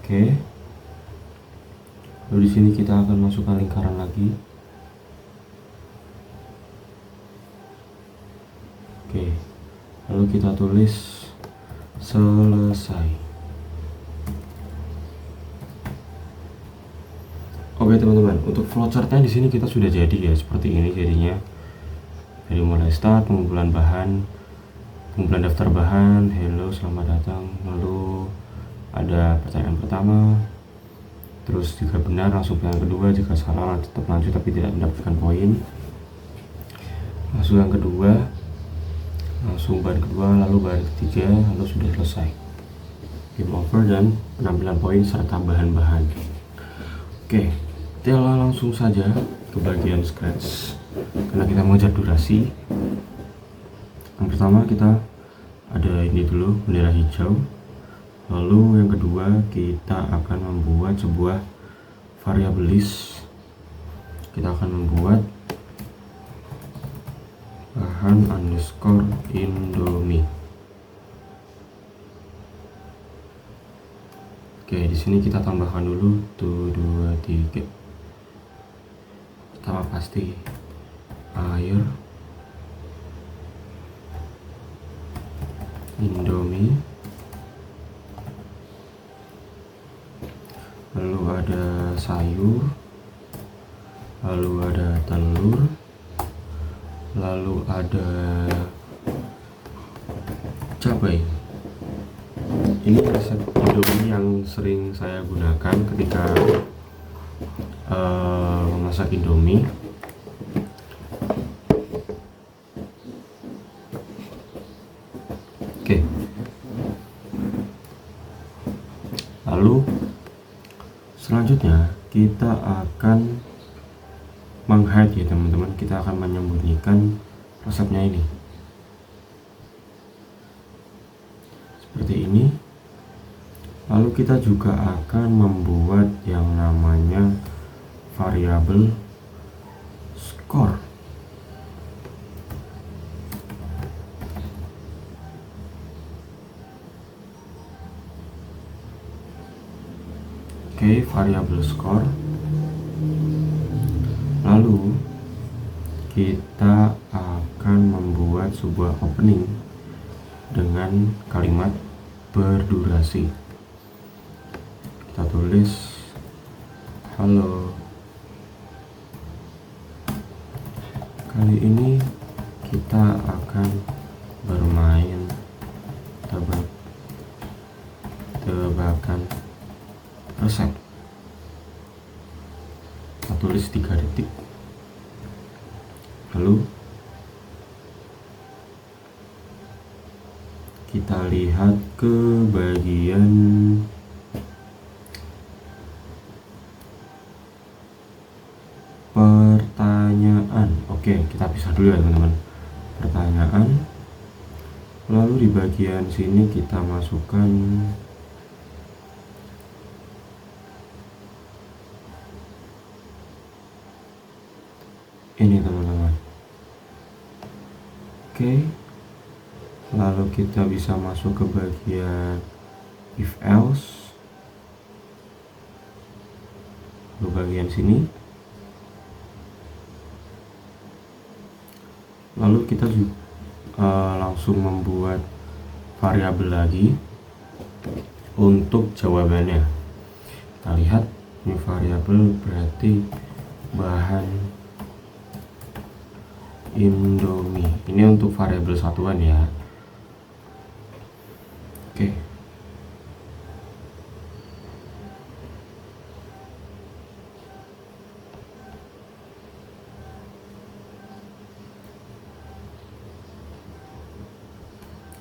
Oke, lalu di sini kita akan masukkan lingkaran lagi. Oke, lalu kita tulis selesai. Oke teman-teman, untuk flowchartnya di sini kita sudah jadi ya, seperti ini jadinya. Dari mulai start, pengumpulan bahan, pengumpulan daftar bahan, hello selamat datang, lalu ada pertanyaan pertama, terus jika benar langsung pertanyaan kedua, jika salah tetap lanjut tapi tidak mendapatkan poin. Langsung yang kedua, langsung bahan kedua, lalu bahan ketiga, lalu sudah selesai. Game over dan penampilan poin serta bahan-bahan. Oke, kita langsung saja ke bagian scratch karena kita mengejar durasi. Yang pertama kita ada ini dulu, bendera hijau. Lalu yang kedua kita akan membuat sebuah variabel list. Kita akan membuat bahan underscore indomie. Oke, di sini kita tambahkan dulu 1, 2, 3. Pertama pasti air indomie, lalu ada sayur, lalu ada telur, lalu ada cabai. Ini resep indomie yang sering saya gunakan ketika memasak indomie. Oke, lalu selanjutnya kita akan menghide ya teman-teman, kita akan menyembunyikan resepnya ini seperti ini. Lalu kita juga akan membuat yang namanya variabel score. Oke, variabel score. Lalu kita akan membuat sebuah opening dengan kalimat berdurasi. Kita tulis halo, kali ini kita akan bermain tebak-tebakan resep. Kita tulis 3 detik. Lalu kita lihat ke bagian pertanyaan. Oke, kita pisah dulu ya teman-teman. Pertanyaan. Lalu di bagian sini kita masukkan ini teman-teman. Oke, lalu kita bisa masuk ke bagian if else, ke bagian sini. Lalu kita juga langsung membuat variabel lagi untuk jawabannya. Kita lihat ini variabel berarti bahan Indomie. Ini untuk variabel satuan ya. Oke.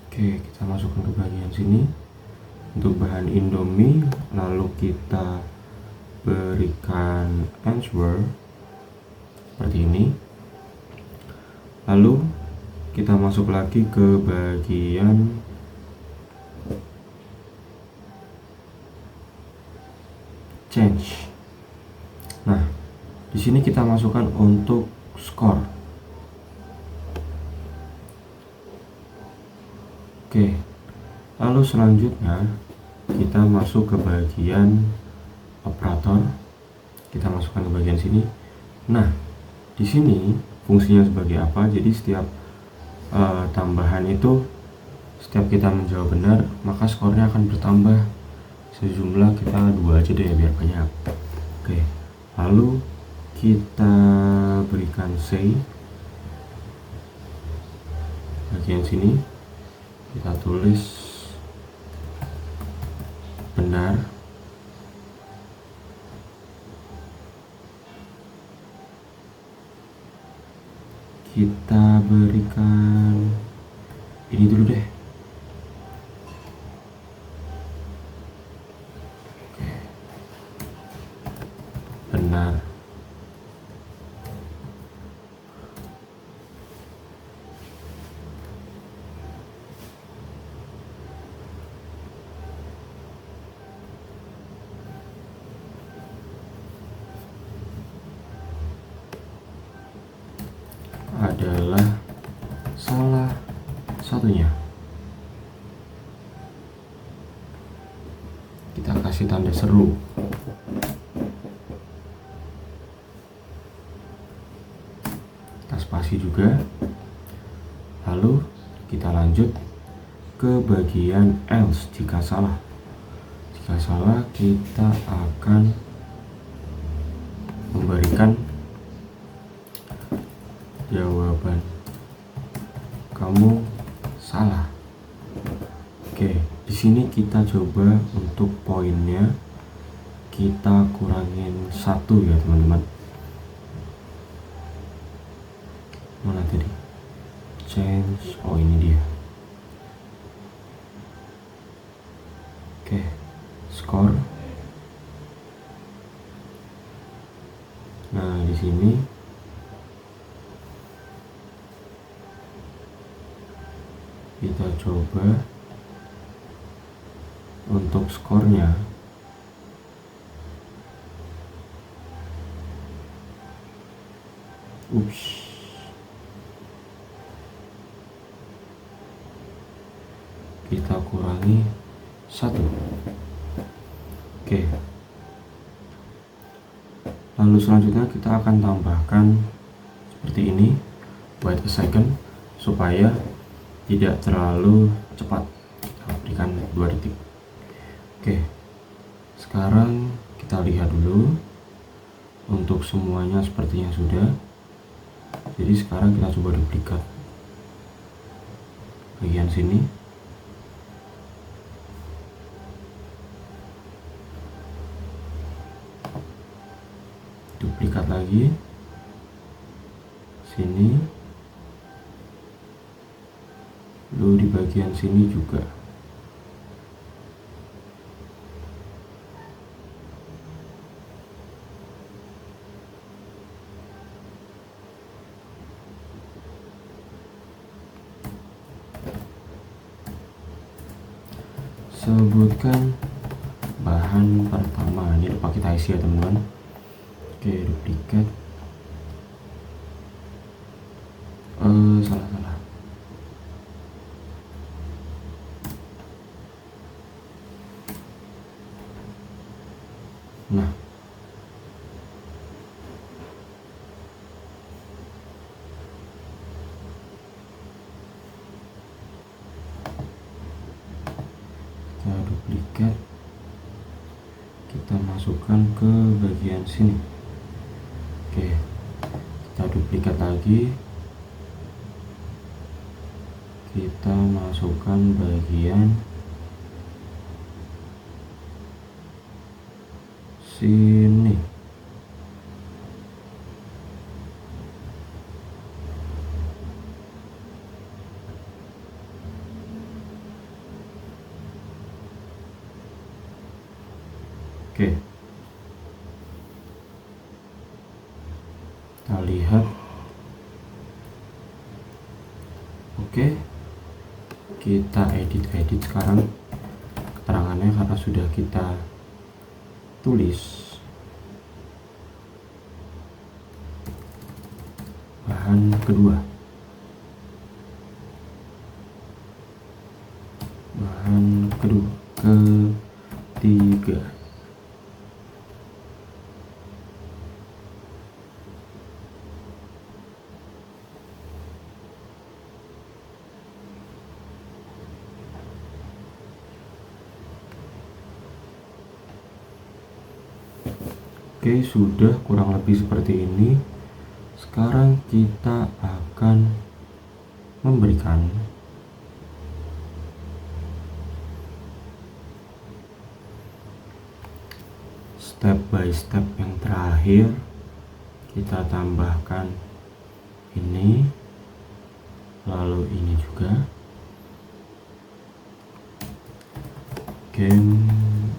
Oke, kita masukkan ke bagian sini untuk bahan Indomie, lalu kita berikan answer seperti ini. Lalu kita masuk lagi ke bagian change. Nah, di sini kita masukkan untuk skor. Oke, lalu selanjutnya kita masuk ke bagian operator. Kita masukkan ke bagian sini. Nah, di sini fungsinya sebagai apa? Jadi setiap tambahan itu, setiap kita menjawab benar, maka skornya akan bertambah sejumlah, kita 2 aja deh biar banyak. Oke, lalu kita berikan say bagian sini, kita tulis benar. Kita berikan ini dulu deh. Oke. Benar. Adalah salah satunya. Kita kasih tanda seru. Kita spasi juga. Lalu kita lanjut ke bagian else jika salah. Jika salah, kita akan memberikan jawaban kamu salah. Oke, di sini kita coba untuk poinnya kita kurangin 1 ya teman-teman. Mana tadi? Change. Oh, ini dia. Oke, skor. kita coba untuk skornya. Kita kurangi 1. Oke. Lalu selanjutnya kita akan tambahkan seperti ini, wait a second, supaya tidak terlalu cepat. Kita berikan 2 detik. Oke. Sekarang kita lihat dulu. Untuk semuanya sepertinya sudah. Jadi sekarang kita coba duplikat bagian sini. Duplikat lagi sini, lalu di bagian sini juga. Sebutkan bahan pertama, ini lupa kita isi ya teman-teman. Oke, duplikat. Salah. Nah, kita duplikat, kita masukkan ke bagian sini. Oke, kita duplikat lagi, kita masukkan bagian sini. Oke, kita lihat. Oke, kita edit sekarang keterangannya karena sudah kita tulis. Bahan kedua, ketiga. Oke, sudah kurang lebih seperti ini. Sekarang kita akan memberikan step by step yang terakhir. Kita tambahkan ini, lalu ini juga. Game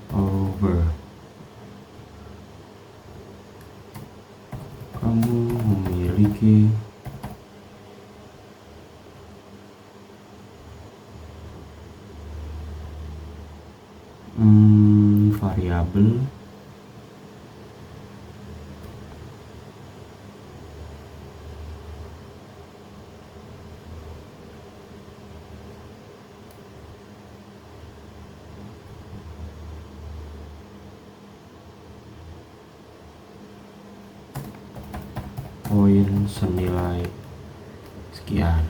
over. Kamu memiliki variabel poin senilai sekian.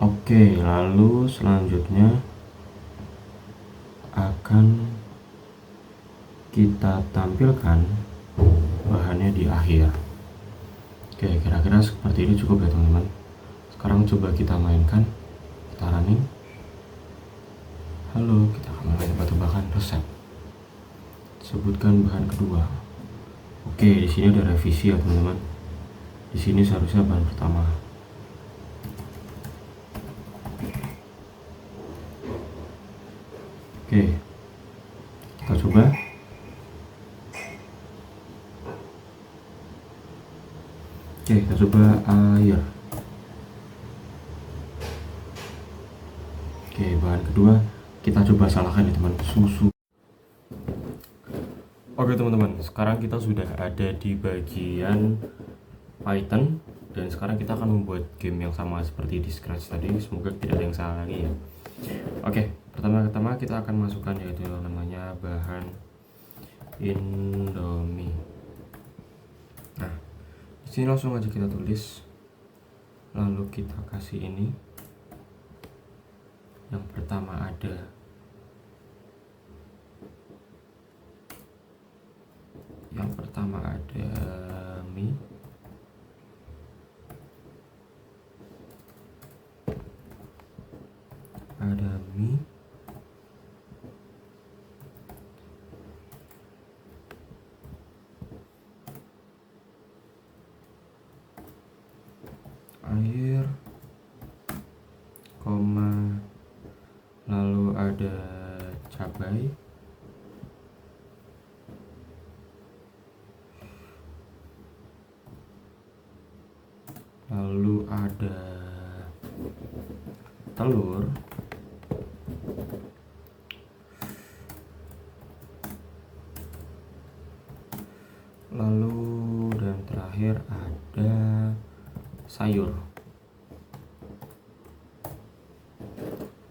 Oke, lalu selanjutnya akan kita tampilkan bahannya di akhir. Oke, kira-kira seperti ini cukup ya teman-teman. Sekarang coba kita mainkan, kita running. Halo, kita akan mulai tebak-tebakan resep. Sebutkan bahan kedua. Oke, di sini ada revisi ya teman-teman. Di sini seharusnya bahan pertama. Oke, kita coba. Oke, kita coba air. Oke, bahan kedua kita coba salahkan ya teman, susu. Oke teman-teman, sekarang kita sudah ada di bagian Python dan sekarang kita akan membuat game yang sama seperti di Scratch tadi. Semoga tidak ada yang salah lagi ya. Oke, pertama-tama kita akan masukkan yaitu yang namanya bahan Indomie. Nah, di sini langsung aja kita tulis, lalu kita kasih ini. Yang pertama ada mie, air, koma, lalu ada cabai, lalu ada telur, lalu dan terakhir ada sayur.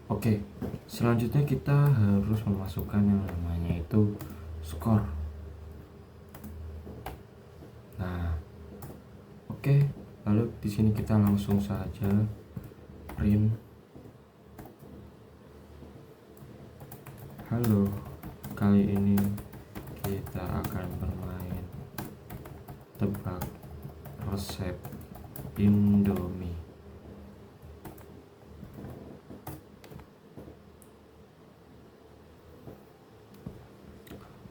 Oke, selanjutnya kita harus memasukkan yang namanya itu skor. Nah, oke, lalu di sini kita langsung saja print halo, kali ini kita akan bermain tebak resep Indomie.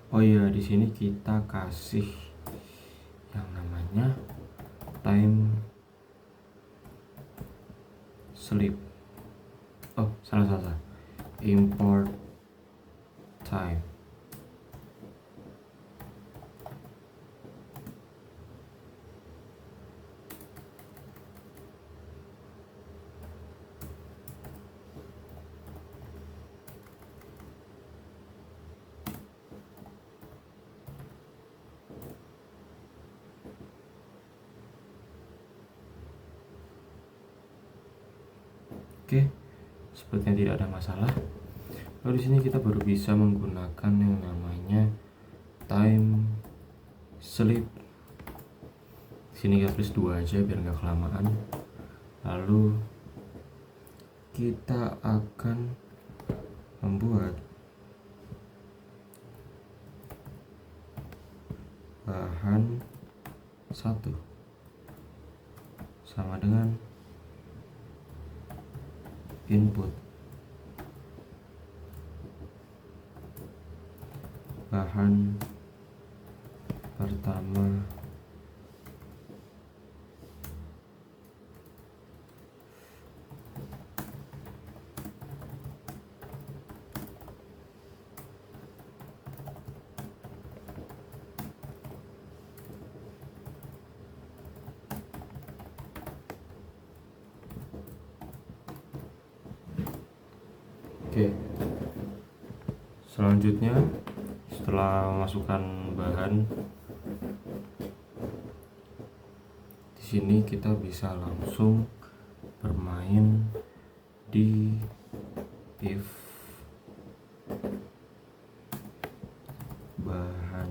Oh iya, di sini kita kasih yang namanya time sleep. Oh, salah. Import time. Oke, sepertinya tidak ada masalah. Lalu di sini kita baru bisa menggunakan yang namanya time sleep. Sini kita tulis 2 aja biar nggak kelamaan. Lalu kita akan membuat bahan 1 sama dengan input bahan pertama Oke, selanjutnya setelah memasukkan bahan, di sini kita bisa langsung bermain di if bahan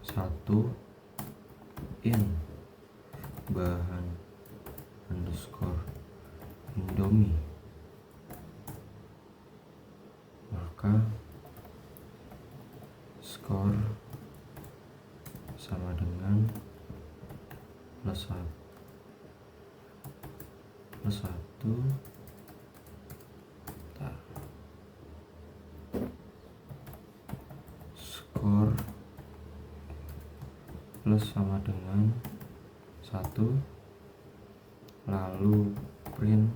1 in bahan underscore Indomie, maka skor sama dengan plus 1 skor plus sama dengan 1, lalu print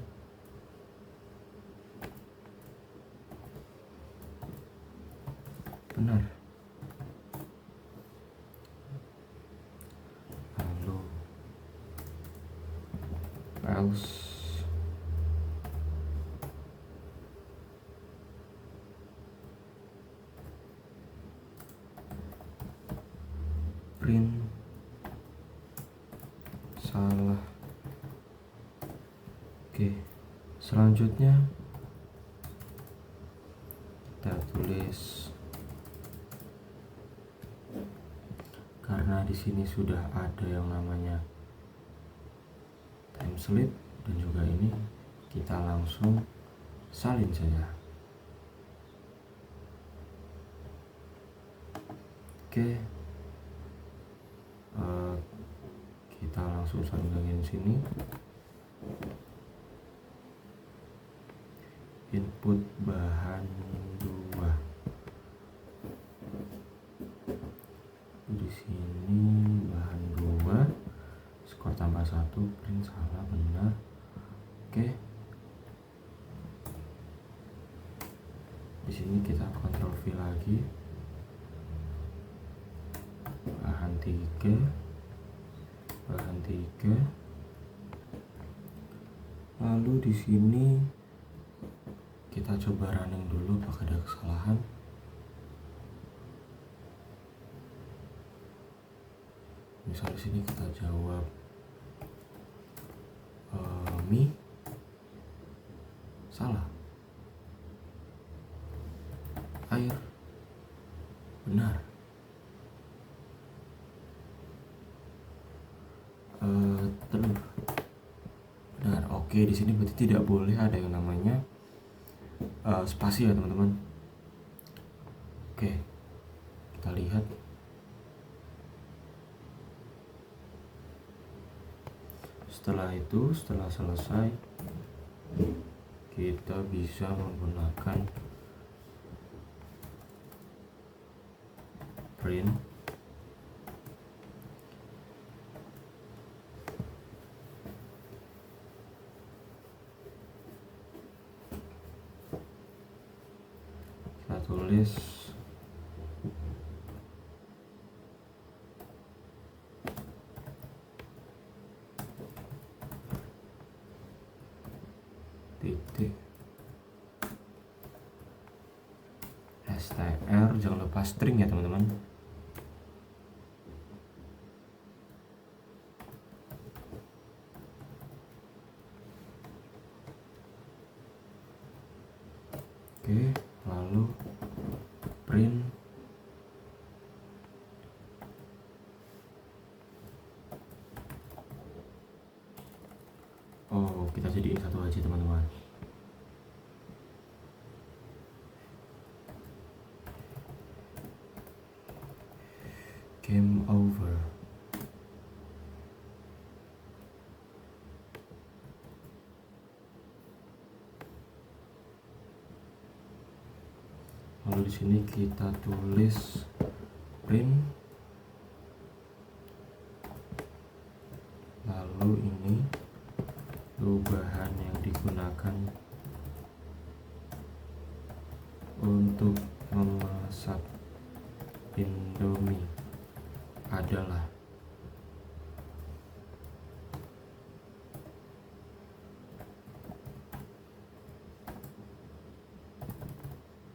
benar, lalu else salah. Oke, selanjutnya kita tulis, karena di sini sudah ada yang namanya time slip dan juga ini, kita langsung salin saja. Oke, kita langsung salin bagian sini. Input bahan 2 di sini, bahan 2, skor tambah 1, print salah benar. Oke, di sini kita Ctrl V lagi, bahan 3, lalu di sini kita coba running dulu apakah ada kesalahan. Misal di sini kita jawab mi, salah. Air, benar. Telur, benar. Oke, di sini berarti tidak boleh ada yang namanya spasi ya teman-teman. Oke, kita lihat. Setelah itu, setelah selesai, kita bisa menggunakan print. Kita tulis titik str, jangan lupa string ya teman-teman. Oke, lalu print kita jadiin satu aja teman-teman. Game over. Lalu di sini kita tulis print, lalu ini bahan yang digunakan untuk memasak Indomie adalah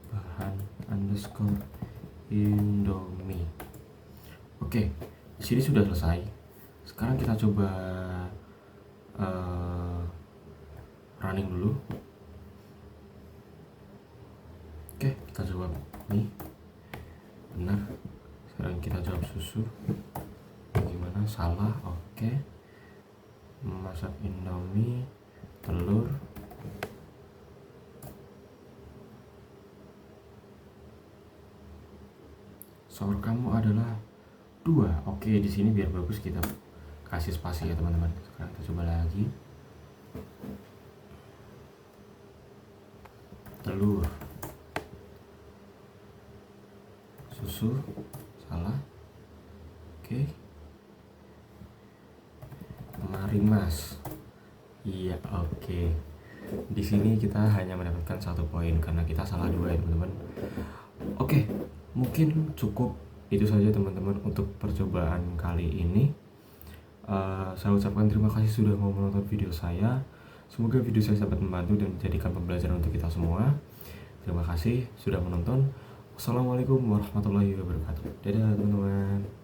bahan underscore Indomie. Oke, di sini sudah selesai. Sekarang kita coba running dulu. Oke, kita jawab mie, benar. Sekarang kita jawab susu, gimana, salah. Oke, memasak Indomie, telur, skor kamu adalah 2. Oke, di sini biar bagus kita kasih spasi ya teman-teman. Sekarang kita coba lagi. Telur, susu, salah. Oke, marimas, iya. Oke, di sini kita hanya mendapatkan 1 poin karena kita salah 2 ya teman-teman. Oke, mungkin cukup itu saja teman-teman untuk percobaan kali ini. Saya ucapkan terima kasih sudah mau menonton video saya. Semoga video saya dapat membantu dan menjadikan pembelajaran untuk kita semua. Terima kasih sudah menonton. Wassalamualaikum warahmatullahi wabarakatuh. Dadah teman-teman.